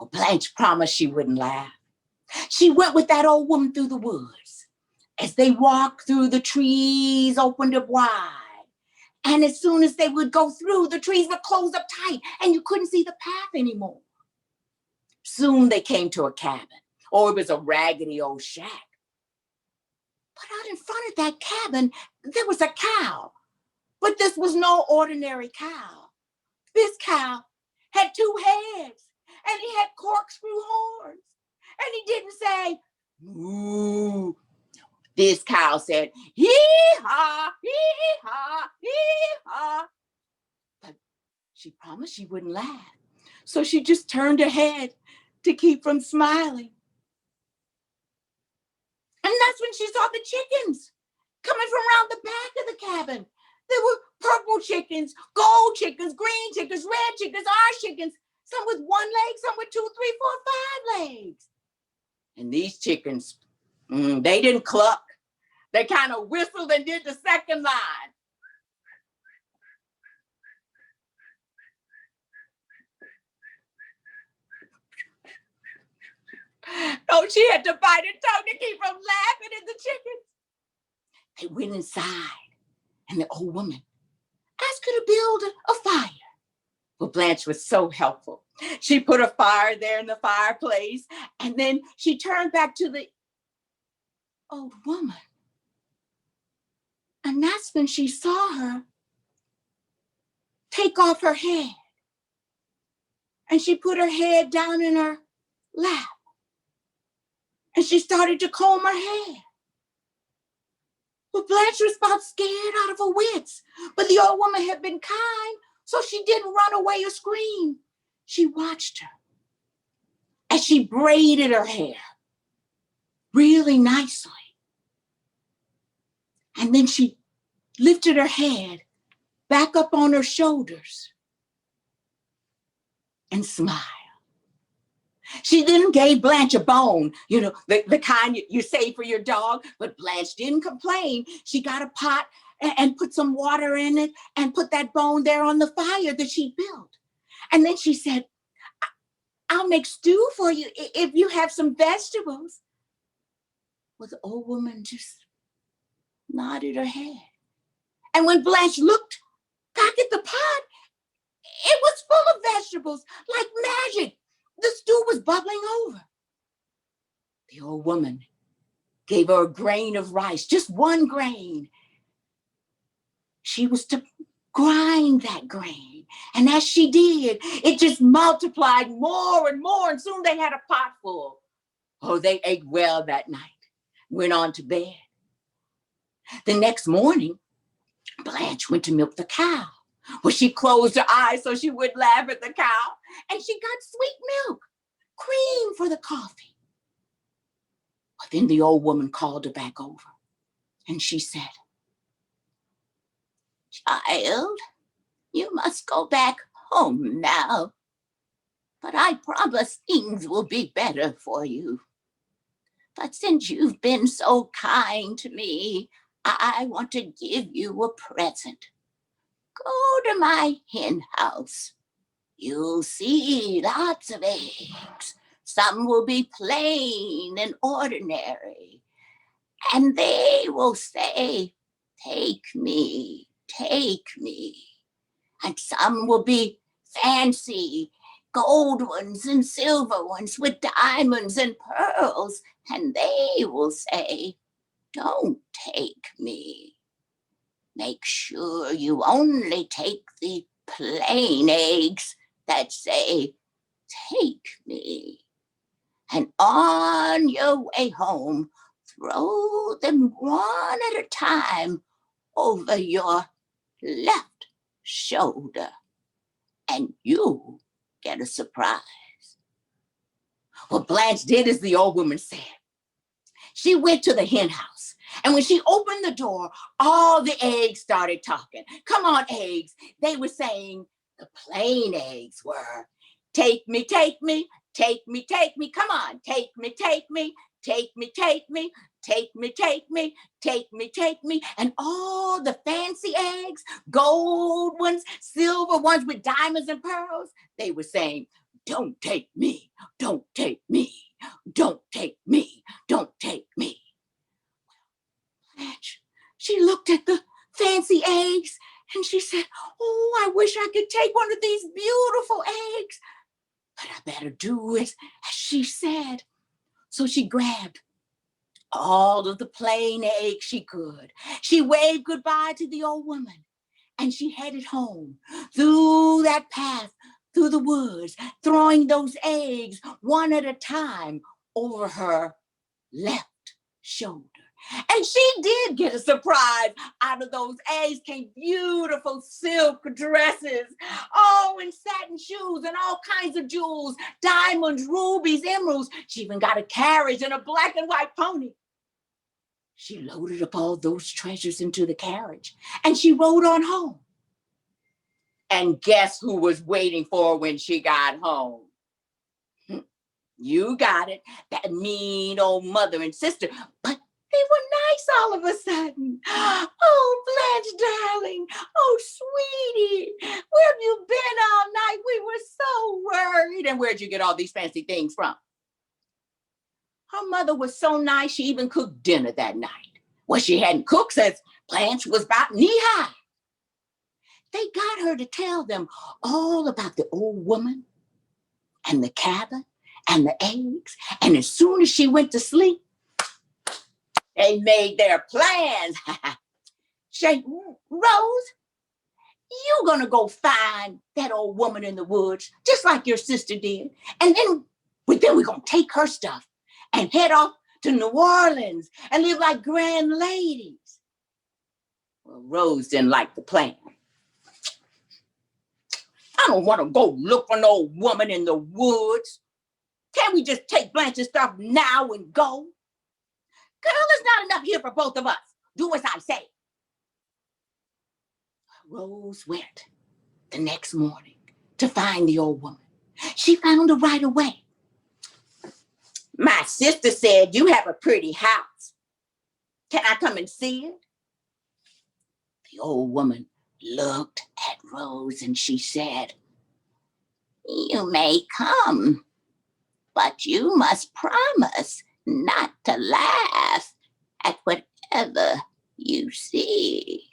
Speaker 4: Well, Blanche promised she wouldn't laugh. She went with that old woman through the woods. As they walked through, the trees opened up wide. And as soon as they would go through, the trees would close up tight and you couldn't see the path anymore. Soon they came to a cabin, or it was a raggedy old shack. But out in front of that cabin, there was a cow. But this was no ordinary cow. This cow had 2 heads, and he had corkscrew horns. And he didn't say, moo. This cow said, hee-haw, hee-haw, hee-haw. But she promised she wouldn't laugh. So she just turned her head to keep from smiling. And that's when she saw the chickens coming from around the back of the cabin. There were purple chickens, gold chickens, green chickens, red chickens, orange chickens, some with 1 leg, some with 2, 3, 4, 5 legs. And these chickens, they didn't cluck. They kind of whistled and did the second line. Oh, she had to bite her tongue to keep from laughing at the chickens. They went inside, and the old woman asked her to build a fire. Well, Blanche was so helpful. She put a fire there in the fireplace, and then she turned back to the old woman. And that's when she saw her take off her head. And she put her head down in her lap. And she started to comb her hair. Well, Blanche was about scared out of her wits, but the old woman had been kind, so she didn't run away or scream. She watched her as she braided her hair really nicely. And then she lifted her head back up on her shoulders and smiled. She then gave Blanche a bone, the kind you save for your dog, but Blanche didn't complain. She got a pot and put some water in it and put that bone there on the fire that she built. And then she said, I'll make stew for you if you have some vegetables. Well, the old woman just nodded her head. And when Blanche looked back at the pot, it was full of vegetables, like magic. The stew was bubbling over. The old woman gave her a grain of rice, just 1 grain. She was to grind that grain. And as she did, it just multiplied more and more. And soon they had a pot full. Oh, they ate well that night, went on to bed. The next morning, Blanche went to milk the cow. Well, she closed her eyes so she wouldn't laugh at the cow. And she got sweet milk, cream for the coffee. But then the old woman called her back over. And she said, Child, you must go back home now. But I promise things will be better for you. But since you've been so kind to me, I want to give you a present. Go to my hen house. You'll see lots of eggs. Some will be plain and ordinary. And they will say, take me, take me. And some will be fancy, gold ones and silver ones with diamonds and pearls. And they will say, don't take me. Make sure you only take the plain eggs that say, take me. And on your way home, throw them one at a time over your left shoulder, and you get a surprise. Well, Blanche did as the old woman said. She went to the hen house, and when she opened the door, all the eggs started talking. Come on, eggs. They were saying, the plain eggs were, take me, take me, take me, take me. Come on, take me, take me, take me, take me, take me, take me, take me, take me. And all the fancy eggs, gold ones, silver ones with diamonds and pearls, they were saying, Don't take me, don't take me, don't take me, don't take me. Blanche, she looked at the fancy eggs and she said, oh, I wish I could take one of these beautiful eggs, but I better do it as she said. So she grabbed all of the plain eggs she could. She waved goodbye to the old woman and she headed home through that path, through the woods, throwing those eggs one at a time over her left shoulder. And she did get a surprise. Out of those eggs came beautiful silk dresses, oh, and satin shoes and all kinds of jewels, diamonds, rubies, emeralds. She even got a carriage and a black and white pony. She loaded up all those treasures into the carriage and she rode on home. And guess who was waiting for her when she got home? You got it, that mean old mother and sister. But they were nice all of a sudden. Oh, Blanche, darling. Oh, sweetie. Where have you been all night? We were so worried. And where'd you get all these fancy things from? Her mother was so nice, she even cooked dinner that night. Well, she hadn't cooked since Blanche was about knee-high. They got her to tell them all about the old woman and the cabin and the eggs. And as soon as she went to sleep, they made their plans. Rose, you're gonna go find that old woman in the woods, just like your sister did. And then we're gonna take her stuff and head off to New Orleans and live like grand ladies. Well, Rose didn't like the plan. I don't want to go look for no woman in the woods. Can't we just take Blanche's stuff now and go? Girl, there's not enough here for both of us. Do as I say. Rose went the next morning to find the old woman. She found her right away. My sister said you have a pretty house. Can I come and see it? The old woman looked at Rose and she said, you may come, but you must promise not to laugh at whatever you see.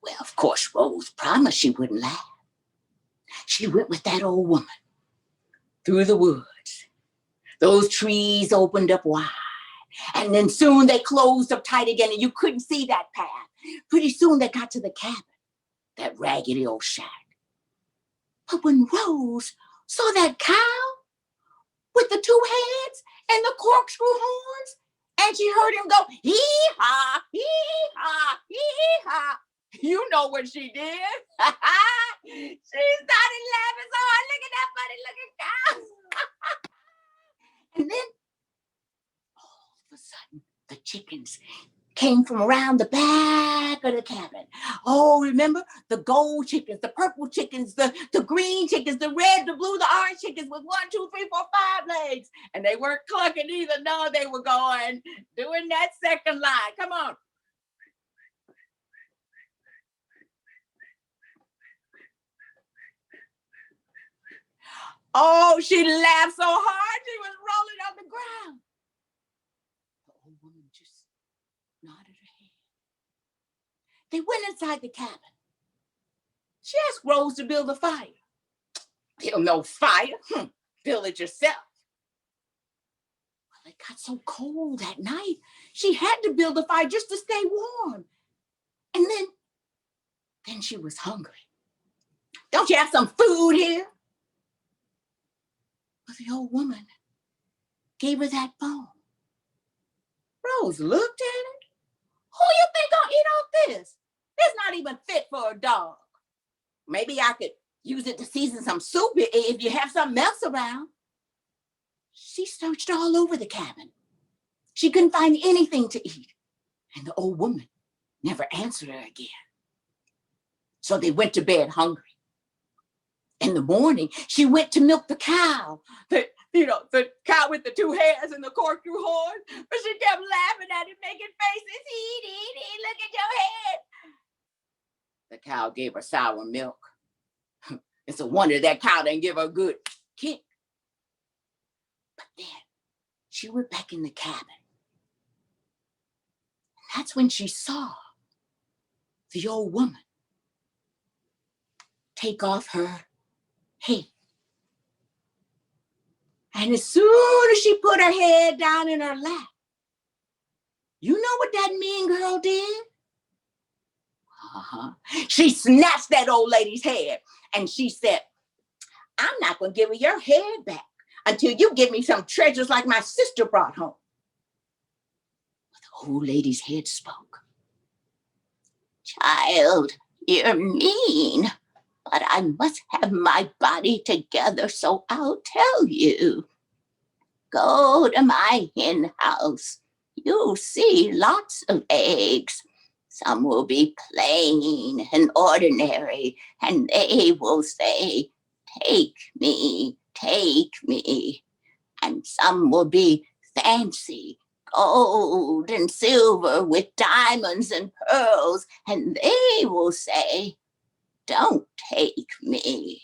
Speaker 4: Well, of course, Rose promised she wouldn't laugh. She went with that old woman through the woods. Those trees opened up wide, and then soon they closed up tight again, and you couldn't see that path. Pretty soon they got to the cabin, that raggedy old shack. But when Rose saw that cow with the two heads and the corkscrew horns, and she heard him go, hee-haw, hee-haw, hee-haw, you know what she did. She started laughing so hard. Look at that funny looking cow. And then, all of a sudden, the chickens came from around the back of the cabin. Oh, remember? The gold chickens, the purple chickens, the green chickens, the red, the blue, the orange chickens with 1, 2, 3, 4, 5 legs. And they weren't clucking either. No, they were going, doing that second line. Come on. Oh, she laughed so hard, she was rolling on the ground. The old woman just nodded her head. They went inside the cabin. She asked Rose to build a fire. Build no fire. Build it yourself. Well, it got so cold that night, she had to build a fire just to stay warm. And then she was hungry. Don't you have some food here? But the old woman gave her that bone. Rose looked at it. Who you think gonna eat off this? It's not even fit for a dog. Maybe I could use it to season some soup if you have something else around. She searched all over the cabin. She couldn't find anything to eat. And the old woman never answered her again. So they went to bed hungry. In the morning, she went to milk the cow. The cow with the two hairs and the corkscrew horn. But she kept laughing at it, making faces. Eat, look at your head. The cow gave her sour milk. It's a wonder that cow didn't give her a good kick. But then she went back in the cabin. That's when she saw the old woman take off her head. And as soon as she put her head down in her lap, you know what that mean girl did? She snatched that old lady's head and she said, I'm not going to give her your head back until you give me some treasures like my sister brought home. But the old lady's head spoke. Child, you're mean, but I must have my body together, so I'll tell you. Go to my hen house. You'll see lots of eggs. Some will be plain and ordinary, and they will say, take me, take me. And some will be fancy, gold and silver with diamonds and pearls, and they will say, don't take me.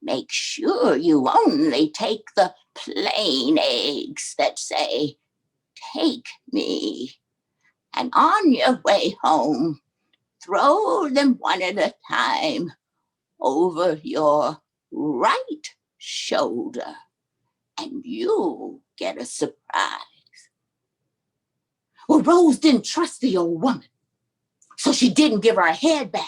Speaker 4: Make sure you only take the plain eggs that say, take me. And on your way home, throw them one at a time over your right shoulder, and you'll get a surprise. Well, Rose didn't trust the old woman, so she didn't give her head back.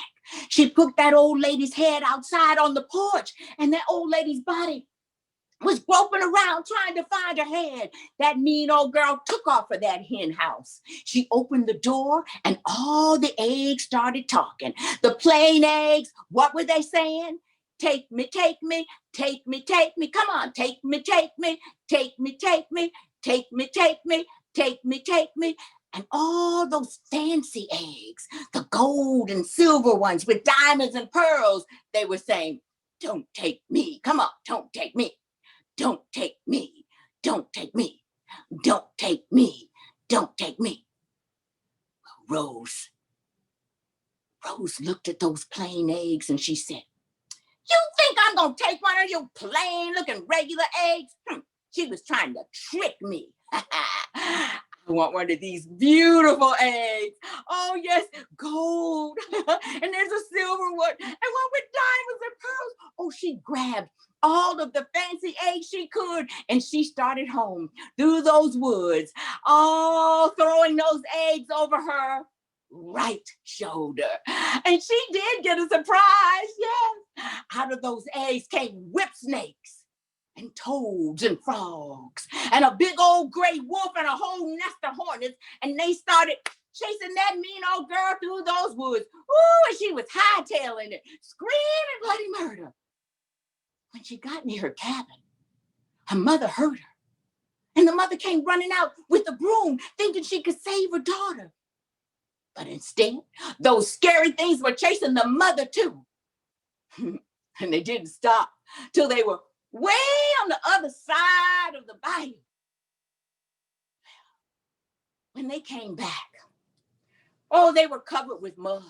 Speaker 4: She put that old lady's head outside on the porch, and that old lady's body was groping around trying to find her head. That mean old girl took off of that hen house. She opened the door and all the eggs started talking. The plain eggs, what were they saying? Take me, take me, take me, take me. Come on, take me, take me, take me, take me, take me, take me, take me, take me. And all those fancy eggs, the gold and silver ones with diamonds and pearls, they were saying, don't take me. Come on, don't take me. Don't take me, don't take me, don't take me, don't take me. Rose looked at those plain eggs and she said, you think I'm gonna take one of your plain looking regular eggs? She was trying to trick me. I want one of these beautiful eggs. Oh yes, gold. And there's a silver one and one with diamonds and pearls. Oh, she grabbed all of the fancy eggs she could, and she started home through those woods, all throwing those eggs over her right shoulder. And she did get a surprise, yes. Out of those eggs came whip snakes and toads and frogs and a big old gray wolf and a whole nest of hornets, and they started chasing that mean old girl through those woods. Ooh, and she was hightailing it, screaming bloody murder. When she got near her cabin, her mother heard her. And the mother came running out with a broom, thinking she could save her daughter. But instead, those scary things were chasing the mother too. And they didn't stop till they were way on the other side of the bayou. When they came back, oh, they were covered with mud.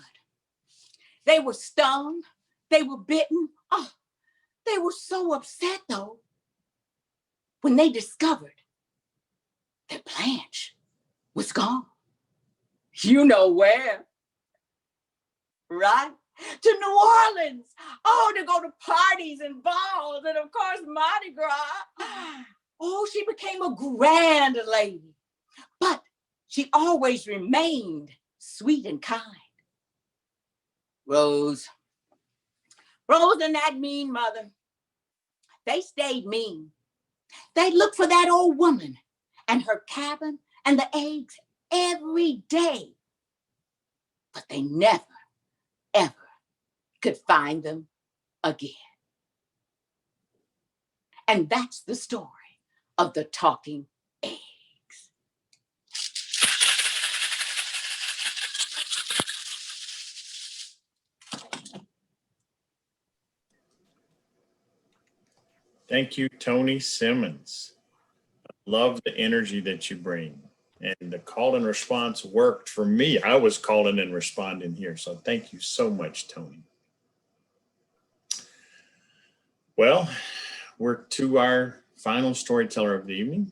Speaker 4: They were stung. They were bitten. Oh, they were so upset, though, when they discovered that Blanche was gone. You know where, right? To New Orleans. Oh, to go to parties and balls and, of course, Mardi Gras. Oh, she became a grand lady. But she always remained sweet and kind. Rose and that mean mother, they stayed mean. They looked for that old woman and her cabin and the eggs every day. But they never, ever could find them again. And that's the story of the talking eggs.
Speaker 1: Thank you, Toni Simmons. Love the energy that you bring. And the call and response worked for me. I was calling and responding here. So thank you so much, Toni. Well, we're to our final storyteller of the evening.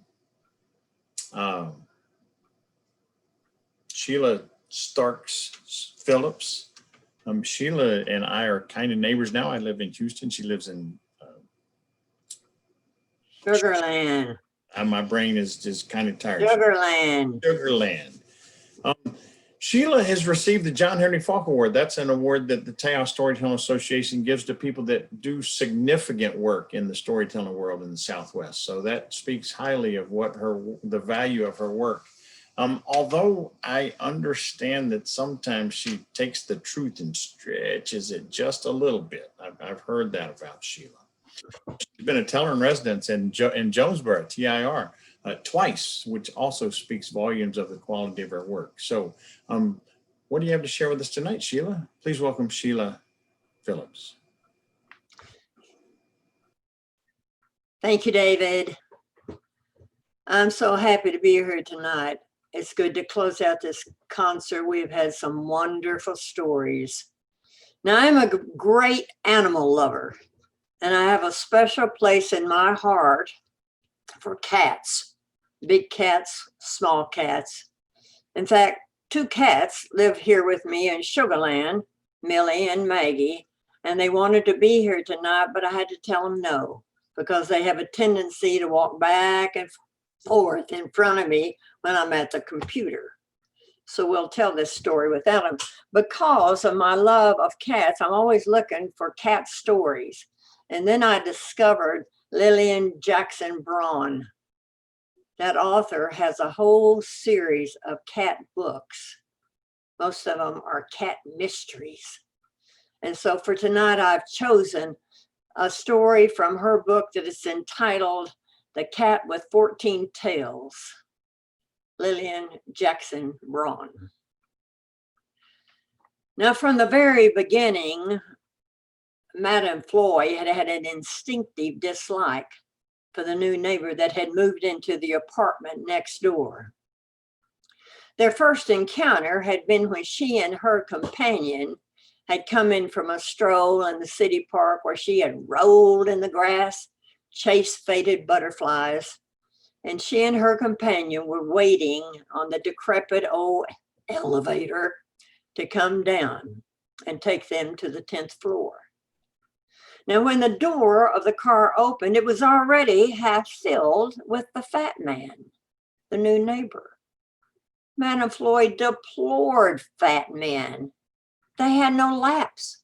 Speaker 1: Sheila Starks Phillips. Sheila and I are kind of neighbors now. I live in Houston. She lives in
Speaker 5: Sugarland.
Speaker 1: my brain is just kind of tired.
Speaker 5: Sugarland.
Speaker 1: Sugarland. Sheila has received the John Henry Falk Award. That's an award that the Tejas Storytelling Association gives to people that do significant work in the storytelling world in the Southwest. So that speaks highly of what the value of her work. Although I understand that sometimes she takes the truth and stretches it just a little bit. I've heard that about Sheila. She's been a teller in residence in Jonesboro, TIR, twice, which also speaks volumes of the quality of her work. So what do you have to share with us tonight, Sheila? Please welcome Sheila Phillips.
Speaker 5: Thank you, David. I'm so happy to be here tonight. It's good to close out this concert. We've had some wonderful stories. Now, I'm a great animal lover, and I have a special place in my heart for cats, big cats, small cats. In fact, 2 cats live here with me in Sugarland, Millie and Maggie, and they wanted to be here tonight, but I had to tell them no, because they have a tendency to walk back and forth in front of me when I'm at the computer. So we'll tell this story without them. Because of my love of cats, I'm always looking for cat stories. And then I discovered Lillian Jackson Braun. That author has a whole series of cat books. Most of them are cat mysteries. And so for tonight, I've chosen a story from her book that is entitled The Cat with 14 Tails, Lillian Jackson Braun. Now, from the very beginning, Madame Floyd had an instinctive dislike for the new neighbor that had moved into the apartment next door. Their first encounter had been when she and her companion had come in from a stroll in the city park where she had rolled in the grass, chased faded butterflies, and she and her companion were waiting on the decrepit old elevator to come down and take them to the 10th floor. Now, when the door of the car opened, it was already half filled with the fat man, the new neighbor. Madame Floyd deplored fat men. They had no laps.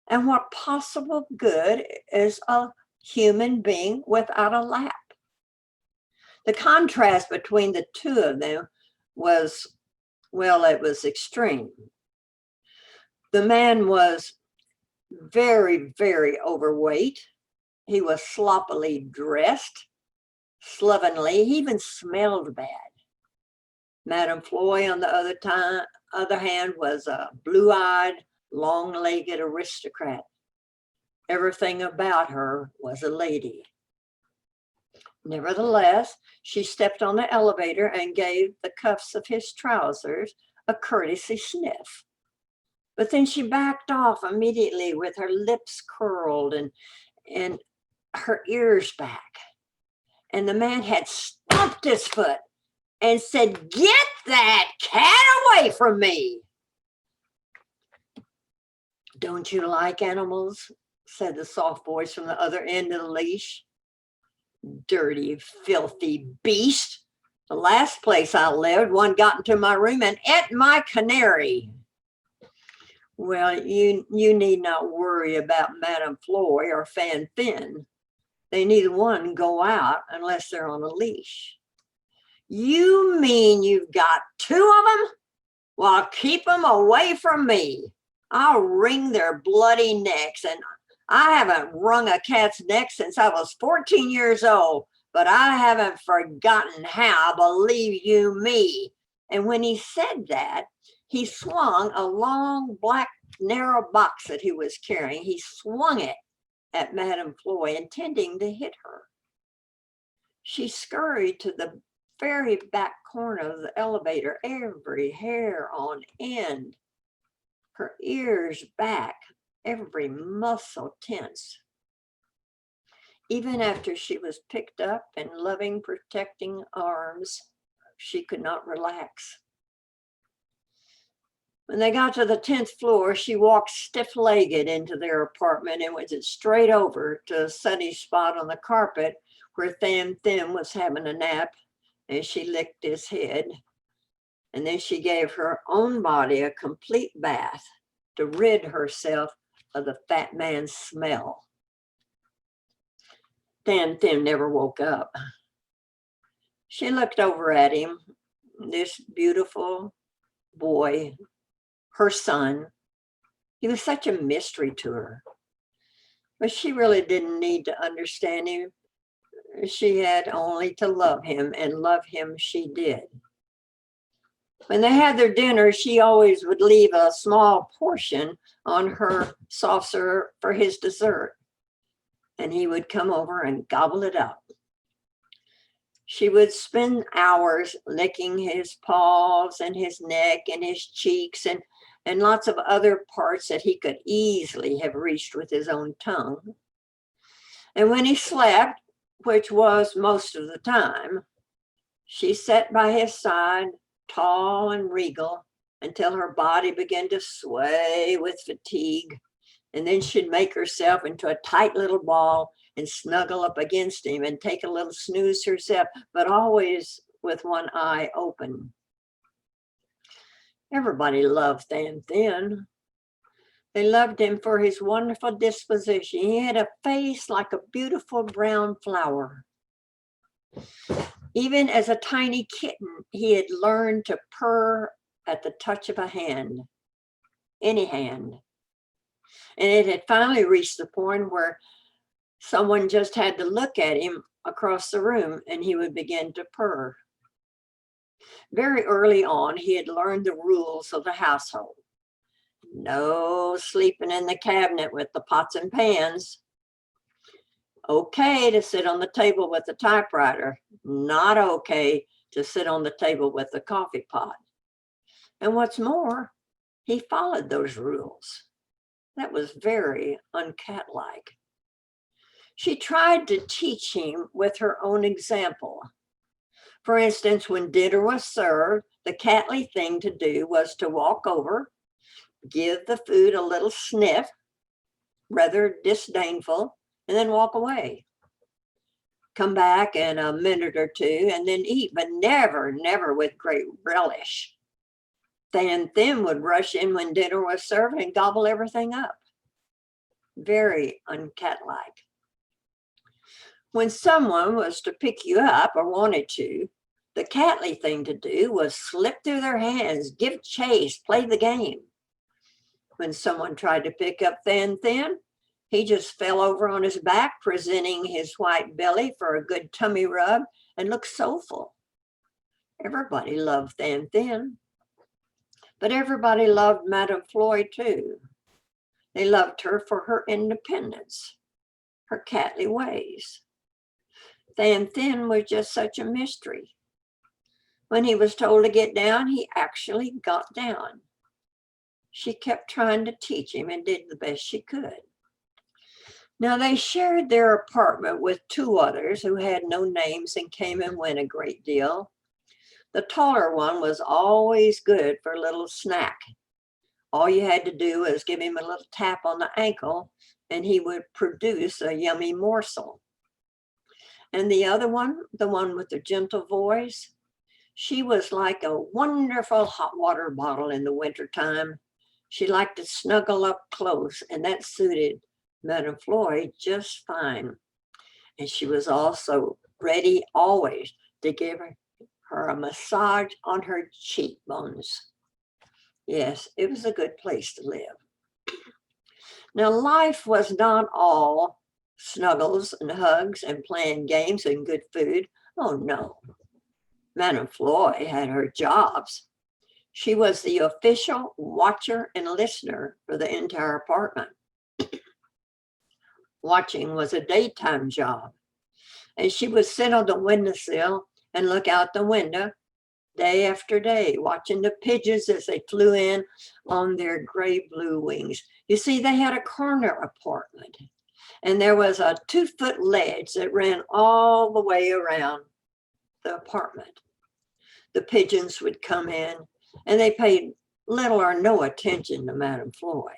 Speaker 5: And what possible good is a human being without a lap? The contrast between the two of them was, well, it was extreme. The man was very, very overweight. He was sloppily dressed, slovenly. He even smelled bad. Madame Floyd, on the other hand, was a blue-eyed, long-legged aristocrat. Everything about her was a lady. Nevertheless, she stepped on the elevator and gave the cuffs of his trousers a courtesy sniff. But then she backed off immediately with her lips curled and her ears back. And the man had stomped his foot and said, "Get that cat away from me." "Don't you like animals?" said the soft voice from the other end of the leash. "Dirty, filthy beast. The last place I lived, one got into my room and ate my canary." "Well, you need not worry about Madame Floyd or Fan Fin. They neither one go out unless they're on a leash." "You mean you've got 2 of them? Well, keep them away from me. I'll wring their bloody necks, and I haven't wrung a cat's neck since I was 14 years old, but I haven't forgotten how, believe you me." And when he said that, he swung a long, black, narrow box that he was carrying. He swung it at Madame Floyd, intending to hit her. She scurried to the very back corner of the elevator, every hair on end, her ears back, every muscle tense. Even after she was picked up in loving, protecting arms, she could not relax. When they got to the 10th floor, she walked stiff-legged into their apartment and went straight over to a sunny spot on the carpet where Tham was having a nap, and she licked his head. And then she gave her own body a complete bath to rid herself of the fat man's smell. Tham never woke up. She looked over at him, this beautiful boy, her son. He was such a mystery to her, but she really didn't need to understand him. She had only to love him, and love him she did. When they had their dinner, she always would leave a small portion on her saucer for his dessert, and he would come over and gobble it up. She would spend hours licking his paws and his neck and his cheeks and lots of other parts that he could easily have reached with his own tongue. And when he slept, which was most of the time, she sat by his side, tall and regal, until her body began to sway with fatigue. And then she'd make herself into a tight little ball and snuggle up against him and take a little snooze herself, but always with one eye open. Everybody loved Tham. They loved him for his wonderful disposition. He had a face like a beautiful brown flower. Even as a tiny kitten, he had learned to purr at the touch of a hand, any hand. And it had finally reached the point where someone just had to look at him across the room and he would begin to purr. Very early on, he had learned the rules of the household. No sleeping in the cabinet with the pots and pans. Okay to sit on the table with the typewriter. Not okay to sit on the table with the coffee pot. And what's more, he followed those rules. That was very uncat-like. She tried to teach him with her own example. For instance, when dinner was served, the catly thing to do was to walk over, give the food a little sniff, rather disdainful, and then walk away. Come back in a minute or two and then eat, but never with great relish. Tham would rush in when dinner was served and gobble everything up. Very uncat-like. When someone was to pick you up or wanted to, the catly thing to do was slip through their hands, give chase, play the game. When someone tried to pick up Tham, he just fell over on his back, presenting his white belly for a good tummy rub, and looked soulful. Everybody loved Tham, but everybody loved Madame Floyd too. They loved her for her independence, her catly ways. Tham was just such a mystery. When he was told to get down, he actually got down. She kept trying to teach him and did the best she could. Now they shared their apartment with two others who had no names and came and went a great deal. The taller one was always good for a little snack. All you had to do was give him a little tap on the ankle and he would produce a yummy morsel. And the other one, the one with the gentle voice, she was like a wonderful hot water bottle in the wintertime. She liked to snuggle up close, and that suited Madame Floyd just fine. And she was also ready always to give her a massage on her cheekbones. Yes, it was a good place to live. Now, life was not all snuggles and hugs and playing games and good food. Oh, no. Madame Floyd had her jobs. She was the official watcher and listener for the entire apartment. Watching was a daytime job, and she would sit on the windowsill and look out the window day after day, watching the pigeons as they flew in on their gray blue wings. You see, they had a corner apartment, And there was a 2-foot ledge that ran all the way around the apartment. The pigeons would come in, and they paid little or no attention to Madame Floyd.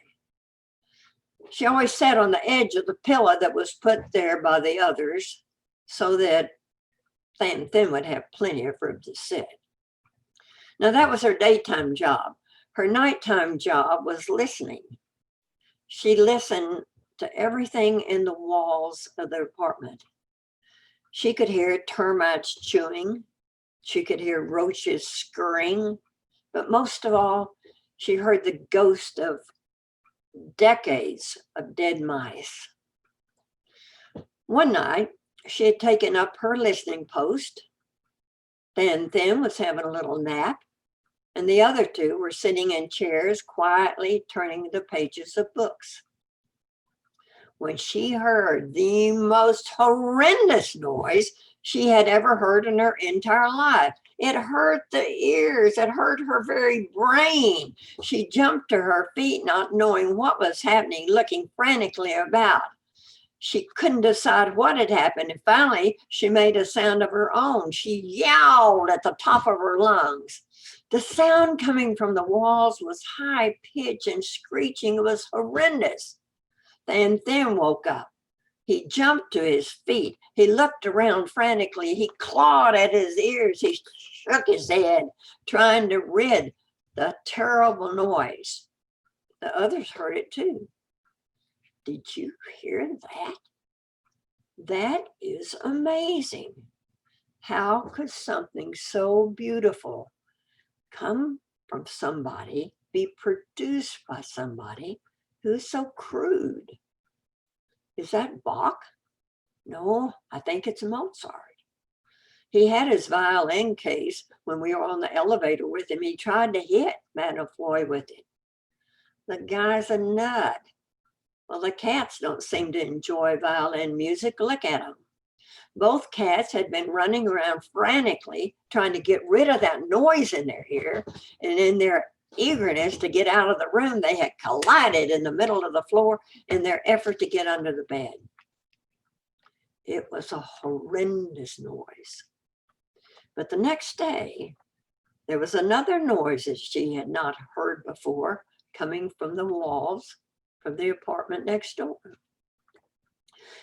Speaker 5: She always sat on the edge of the pillow that was put there by the others so that Thin would have plenty of room to sit. Now that was her daytime job. Her nighttime job was listening. She listened to everything in the walls of the apartment. She could hear termites chewing. She could hear roaches scurrying. But most of all, she heard the ghost of decades of dead mice. One night, she had taken up her listening post. Thin was having a little nap, and the other two were sitting in chairs quietly turning the pages of books. When she heard the most horrendous noise she had ever heard in her entire life, it hurt the ears, it hurt her very brain. She jumped to her feet, not knowing what was happening, looking frantically about. She couldn't decide what had happened, and finally she made a sound of her own. She yowled at the top of her lungs. The sound coming from the walls was high-pitched and screeching. It was horrendous. Thin woke up. He jumped to his feet. He looked around frantically. He clawed at his ears. He shook his head, trying to rid the terrible noise. The others heard it too. Did you hear that? That is amazing. How could something so beautiful come from somebody, be produced by somebody who's so crude? Is that Bach? No, I think it's Mozart. He had his violin case when we were on the elevator with him. He tried to hit Madame Floyd with it. The guy's a nut. Well, the cats don't seem to enjoy violin music. Look at them. Both cats had been running around frantically trying to get rid of that noise in their ear, and in their eagerness to get out of the room, they had collided in the middle of the floor in their effort to get under the bed. It was a horrendous noise. But the next day, there was another noise that she had not heard before, coming from the walls from the apartment next door.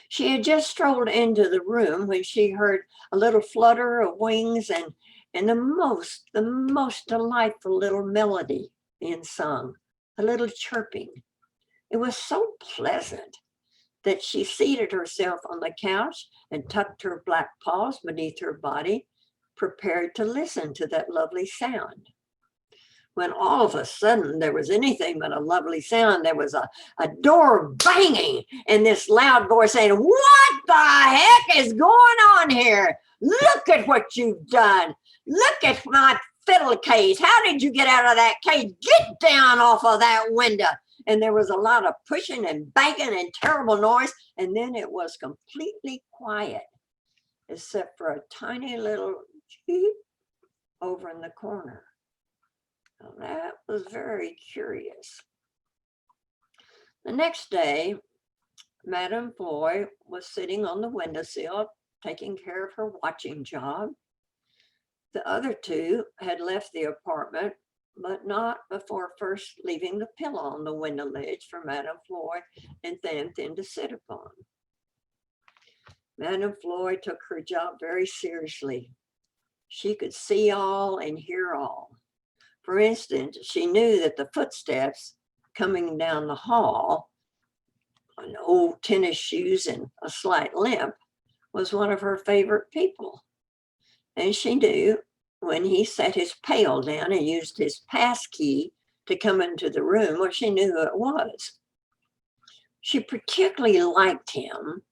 Speaker 5: She had just strolled into the room when she heard a little flutter of wings and the most delightful little melody being sung, a little chirping. It was so pleasant that she seated herself on the couch and tucked her black paws beneath her body, prepared to listen to that lovely sound. When all of a sudden there was anything but a lovely sound, there was a door banging and this loud voice saying, "What the heck is going on here? Look at what you've done. Look at my fiddle case. How did you get out of that cage? Get down off of that window." And there was a lot of pushing and banging and terrible noise. And then it was completely quiet, except for a tiny little cheep over in the corner. Now, that was very curious. The next day, Madame Floyd was sitting on the windowsill, taking care of her watching job. The other two had left the apartment, but not before first leaving the pillow on the window ledge for Madame Floyd and Thin to sit upon. Madame Floyd took her job very seriously. She could see all and hear all. For instance, she knew that the footsteps coming down the hall on old tennis shoes and a slight limp was one of her favorite people. And she knew when he set his pail down and used his pass key to come into the room, well, she knew who it was. She particularly liked him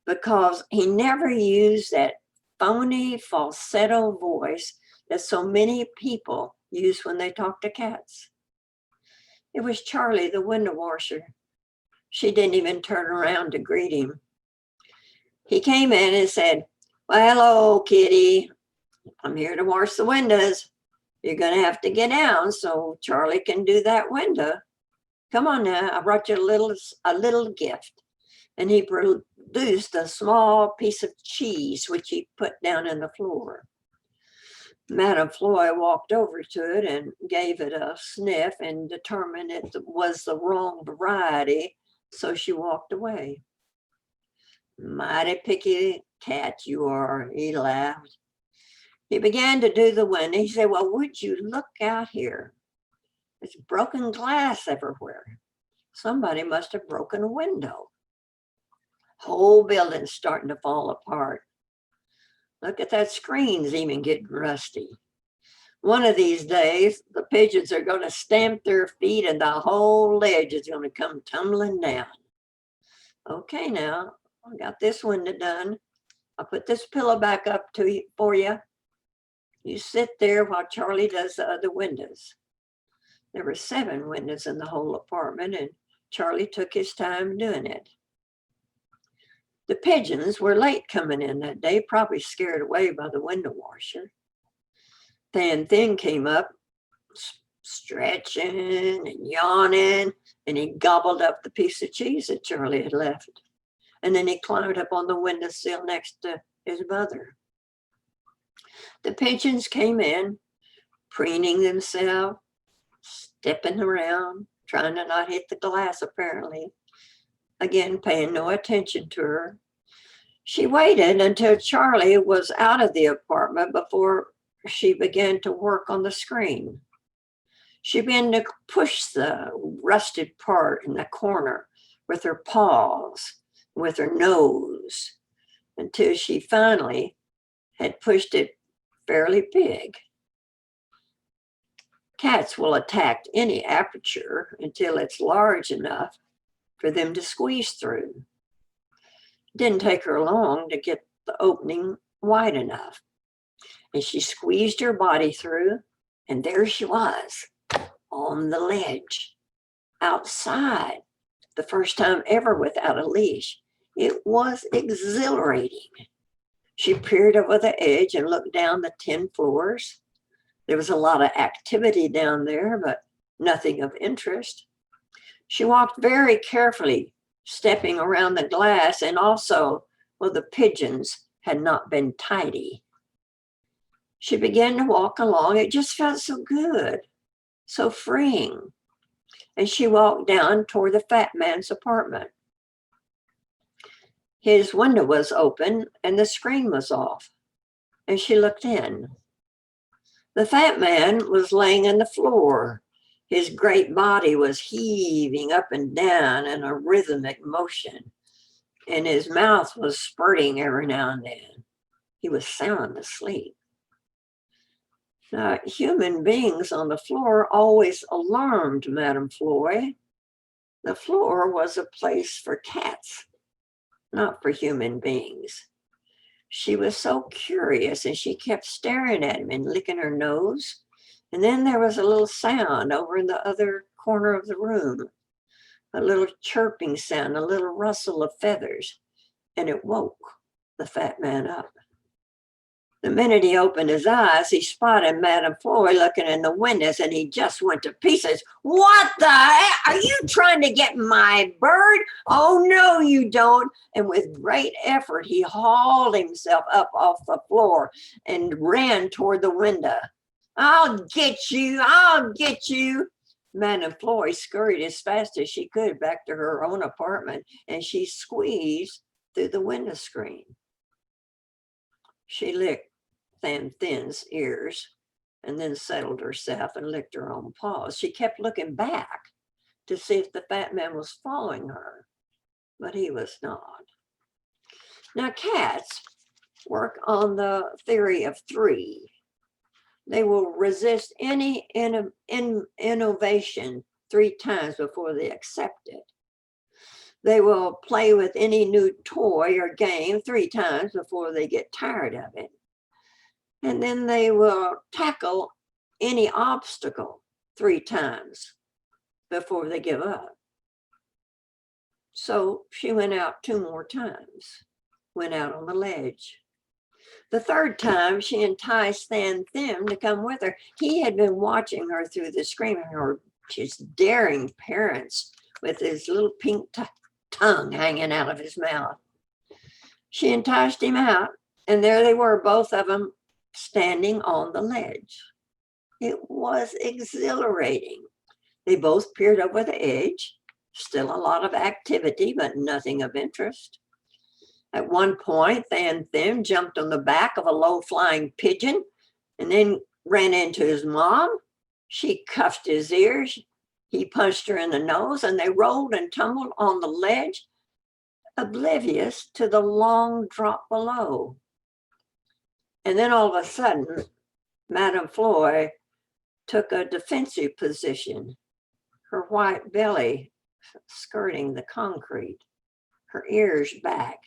Speaker 5: because he never used that phony falsetto voice that so many people use when they talk to cats. It was Charlie, the window washer. She didn't even turn around to greet him. He came in and said, "Well, hello, kitty. I'm here to wash the windows. You're going to have to get down so Charlie can do that window. Come on now, I brought you a little gift." and he produced a small piece of cheese, which he put down in the floor. Madame Floy walked over to it and gave it a sniff and determined it was the wrong variety, so she walked away. Mighty picky cat you are, he laughed. He began to do the window. He said, well, would you look out here? It's broken glass everywhere. Somebody must have broken a window. Whole building's starting to fall apart. Look at that screen's even getting rusty. One of these days, the pigeons are going to stamp their feet and the whole ledge is going to come tumbling down. Okay, now I got this window done. I'll put this pillow back up to you for you. You sit there while Charlie does the other windows. There were 7 windows in the whole apartment, and Charlie took his time doing it. The pigeons were late coming in that day, probably scared away by the window washer. Tan Thin came up, stretching and yawning, and he gobbled up the piece of cheese that Charlie had left. And then he climbed up on the windowsill next to his mother. The pigeons came in, preening themselves, stepping around, trying to not hit the glass apparently. Again, paying no attention to her. She waited until Charlie was out of the apartment before she began to work on the screen. She began to push the rusted part in the corner with her paws, with her nose, until she finally had pushed it fairly big. Cats will attack any aperture until it's large enough for them to squeeze through. It didn't take her long to get the opening wide enough. And she squeezed her body through, and there she was on the ledge, outside, the first time ever without a leash. It was exhilarating. She peered over the edge and looked down the 10 floors. There was a lot of activity down there, but nothing of interest. She walked very carefully, stepping around the glass, and also, well, the pigeons had not been tidy. She began to walk along. It just felt so good, so freeing. And she walked down toward the fat man's apartment. His window was open and the screen was off, and she looked in. The fat man was laying on the floor. His great body was heaving up and down in a rhythmic motion, and his mouth was spurting every now and then. He was sound asleep. Now, human beings on the floor always alarmed Madame Floy. The floor was a place for cats, not for human beings. She was so curious, and she kept staring at him and licking her nose. And then there was a little sound over in the other corner of the room, a little chirping sound, a little rustle of feathers, and it woke the fat man up. The minute he opened his eyes, he spotted Madame Floy looking in the windows, and he just went to pieces. What the heck? Are you trying to get my bird? Oh, no, you don't. And with great effort, he hauled himself up off the floor and ran toward the window. I'll get you. I'll get you. Madame Floy scurried as fast as she could back to her own apartment, and she squeezed through the window screen. She licked Tan Thin's ears and then settled herself and licked her own paws. She kept looking back to see if the fat man was following her, but he was not. Now, cats work on the theory of 3. They will resist any innovation 3 times before they accept it. They will play with any new toy or game 3 times before they get tired of it. And then they will tackle any obstacle 3 times before they give up. So she went out 2 more times, went out on the ledge. The 3rd time, she enticed Tan Thin to come with her. He had been watching her through the screen, or just daring parents with his little pink tongue hanging out of his mouth. She enticed him out, and there they were, both of them standing on the ledge. It was exhilarating. They both peered over the edge. Still a lot of activity, but nothing of interest. At one point, Them jumped on the back of a low-flying pigeon and then ran into his mom. She cuffed his ears. He punched her in the nose, and they rolled and tumbled on the ledge, oblivious to the long drop below. And then all of a sudden, Madame Floy took a defensive position, her white belly skirting the concrete, her ears back,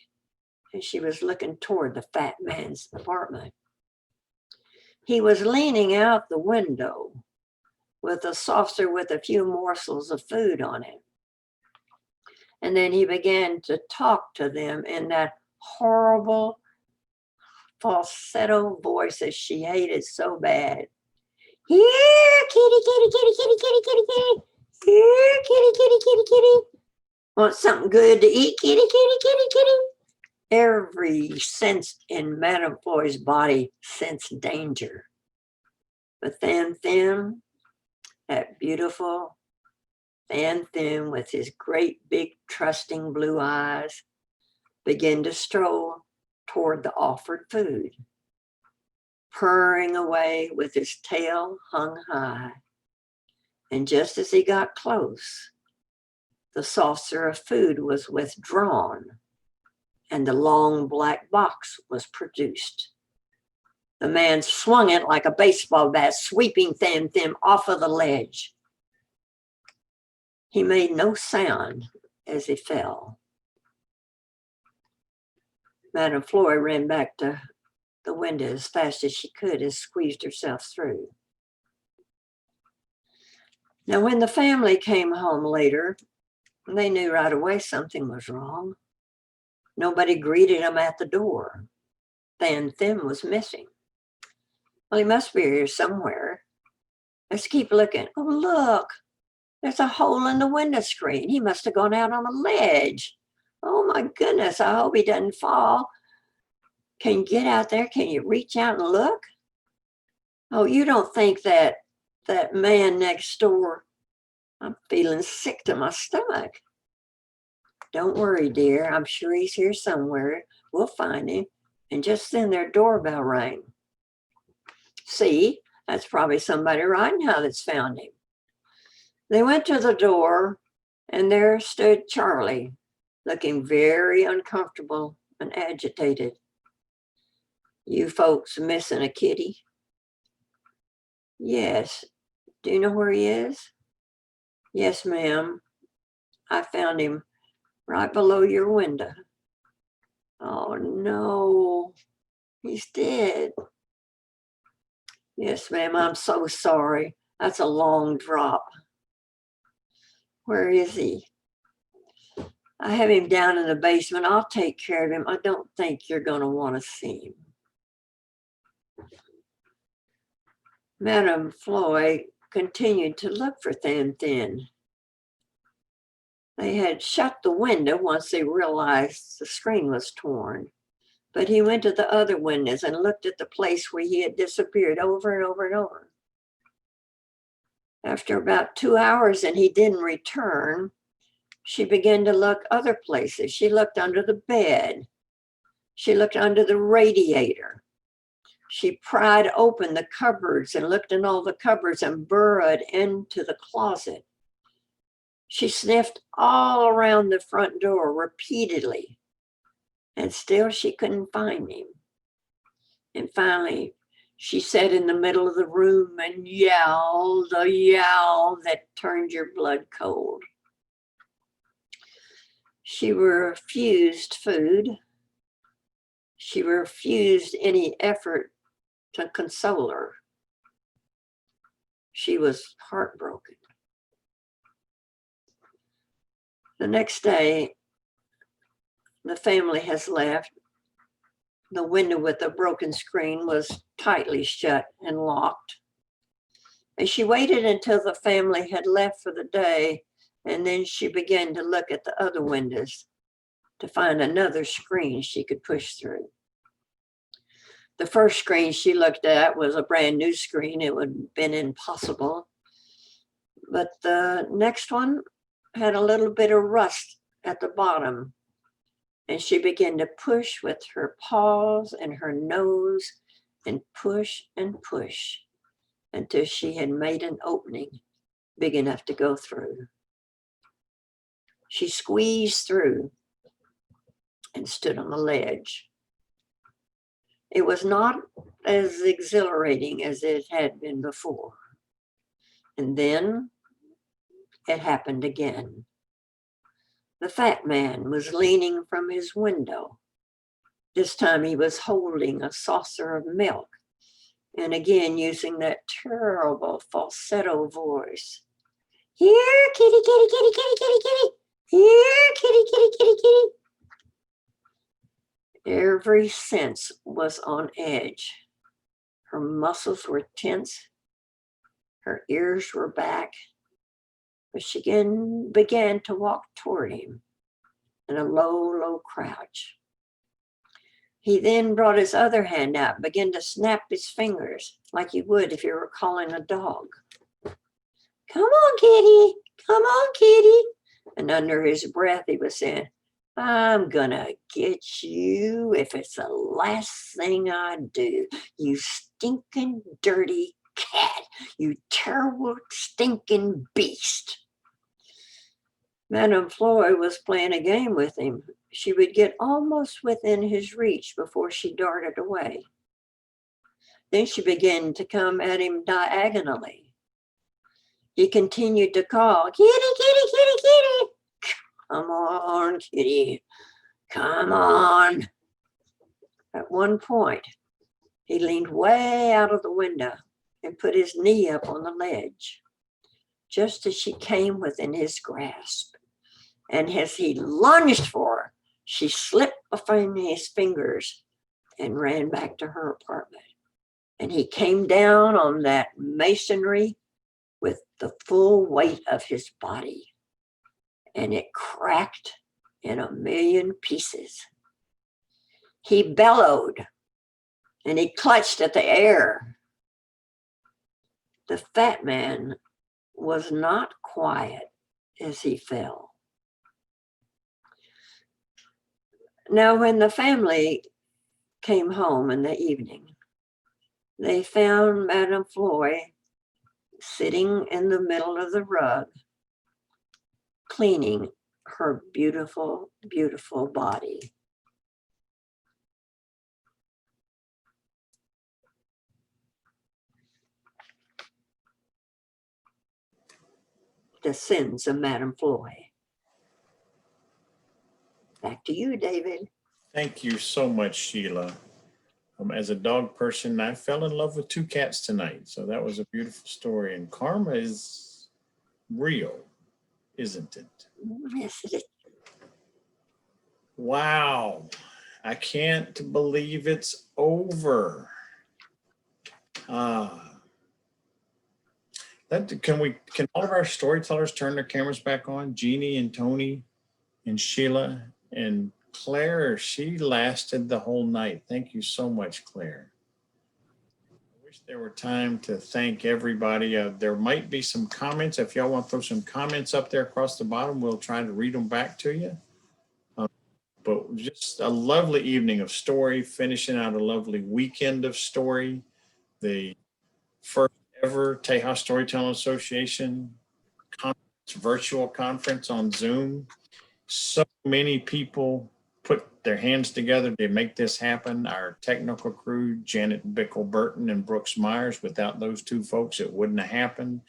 Speaker 5: and she was looking toward the fat man's apartment. He was leaning out the window with a saucer with a few morsels of food on it. And then he began to talk to them in that horrible falsetto voice that she hated so bad. Here, kitty, kitty, kitty, kitty, kitty, kitty, kitty. Here, kitty, kitty, kitty, kitty. Want something good to eat, kitty, kitty, kitty, kitty. Every sense in Madame Floy's body sensed danger. But Them, that beautiful Them with his great big trusting blue eyes, began to stroll toward the offered food, purring away with his tail hung high. And just as he got close, the saucer of food was withdrawn and the long black box was produced. The man swung it like a baseball bat, sweeping Them off of the ledge. He made no sound as he fell. Madame Floy ran back to the window as fast as she could and squeezed herself through. Now, when the family came home later, they knew right away something was wrong. Nobody greeted them at the door. Them was missing. Well, he must be here somewhere. Let's keep looking. Oh, look, there's a hole in the window screen. He must have gone out on a ledge. Oh my goodness, I hope he doesn't fall. Can you get out there? Can you reach out and look? Oh, you don't think that man next door, I'm feeling sick to my stomach. Don't worry, dear. I'm sure he's here somewhere. We'll find him. And just then their doorbell rang. See, that's probably somebody right now that's found him. They went to the door, and there stood Charlie, looking very uncomfortable and agitated. You folks missing a kitty? Yes. Do you know where he is? Yes, ma'am. I found him right below your window. Oh, no. He's dead. Yes, ma'am. I'm so sorry. That's a long drop. Where is he? I have him down in the basement. I'll take care of him. I don't think you're going to want to see him. Madame Floy continued to look for Them. They had shut the window once they realized the screen was torn, but he went to the other windows and looked at the place where he had disappeared over and over and over. After about 2 hours and he didn't return, she began to look other places. She looked under the bed. She looked under the radiator. She pried open the cupboards and looked in all the cupboards and burrowed into the closet. She sniffed all around the front door repeatedly, and still she couldn't find him. And finally, she sat in the middle of the room and yelled a yowl that turned your blood cold. She refused food. She refused any effort to console her. She was heartbroken. The next day, the family has left. The window with the broken screen was tightly shut and locked. And she waited until the family had left for the day And then she began to look at the other windows to find another screen she could push through. The first screen she looked at was a brand new screen. It would have been impossible. But the next one had a little bit of rust at the bottom. And she began to push with her paws and her nose and push until she had made an opening big enough to go through. She squeezed through and stood on the ledge. It was not as exhilarating as it had been before. And then it happened again. The fat man was leaning from his window. This time he was holding a saucer of milk, and again using that terrible falsetto voice. Here, kitty, kitty, kitty, kitty, kitty, kitty. Here, kitty, kitty, kitty, kitty. Every sense was on edge. Her muscles were tense. Her ears were back. But she again began to walk toward him in a low, low crouch. He then brought his other hand out, began to snap his fingers like you would if you were calling a dog. Come on, kitty. Come on, kitty. And under his breath, he was saying, I'm gonna get you if it's the last thing I do, you stinking dirty cat, you terrible stinking beast. Madame Floyd was playing a game with him. She would get almost within his reach before she darted away. Then she began to come at him diagonally. He continued to call, kitty, kitty, kitty, kitty. Come on, kitty, come on. At one point, he leaned way out of the window and put his knee up on the ledge, just as she came within his grasp. And as he lunged for her, she slipped between his fingers and ran back to her apartment. And he came down on that masonry with the full weight of his body. And it cracked in a million pieces. He bellowed and he clutched at the air. The fat man was not quiet as he fell. Now, when the family came home in the evening, they found Madame Floyd sitting in the middle of the rug, cleaning her beautiful, beautiful body. The sins of Madame Floyd. Back to you, David.
Speaker 1: Thank you so much, Sheila. As a dog person, I fell in love with two cats tonight. So that was a beautiful story. And karma is real, isn't it?
Speaker 5: Yes, it is.
Speaker 1: Wow. I can't believe it's over. Can all of our storytellers turn their cameras back on? Genie and Toni and Sheila and Clare, she lasted the whole night. Thank you so much, Clare. I wish there were time to thank everybody. There might be some comments. If y'all want to throw some comments up there across the bottom, we'll try to read them back to you. But just a lovely evening of story, finishing out a lovely weekend of story. The first ever Tejas Storytelling Association virtual conference on Zoom. So many people put their hands together to make this happen. Our technical crew, Janet Bickle-Burton and Brooks Myers, without those two folks, it wouldn't have happened.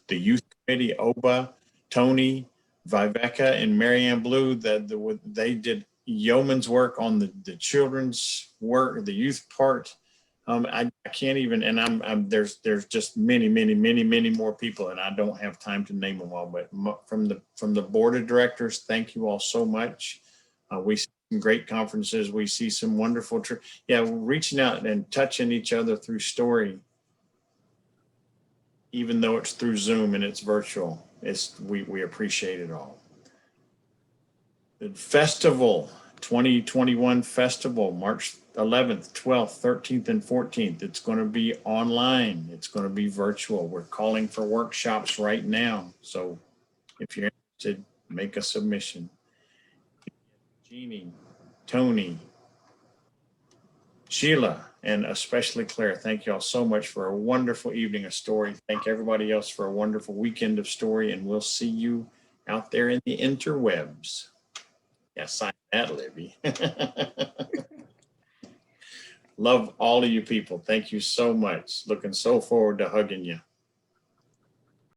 Speaker 1: The youth committee, Oba, Toni, Viveka, and Marianne Blue, they did yeoman's work on the children's work, the youth part. I can't even, and there's just many more people, and I don't have time to name them all. But from the board of directors, thank you all so much. We see some great conferences. We see some wonderful, reaching out and touching each other through story. even though it's through Zoom and it's virtual. We appreciate it all. The festival, 2021 festival, March 11th, 12th, 13th, and 14th. It's going to be online. It's going to be virtual. We're calling for workshops right now. So if you're interested, make a submission. Genie, Toni, Sheila, and especially Clare, thank you all so much for a wonderful evening of story. Thank everybody else for a wonderful weekend of story, and we'll see you out there in the interwebs. Yeah, sign that, Libby. Love all of you people. Thank you so much. Looking so forward to hugging you.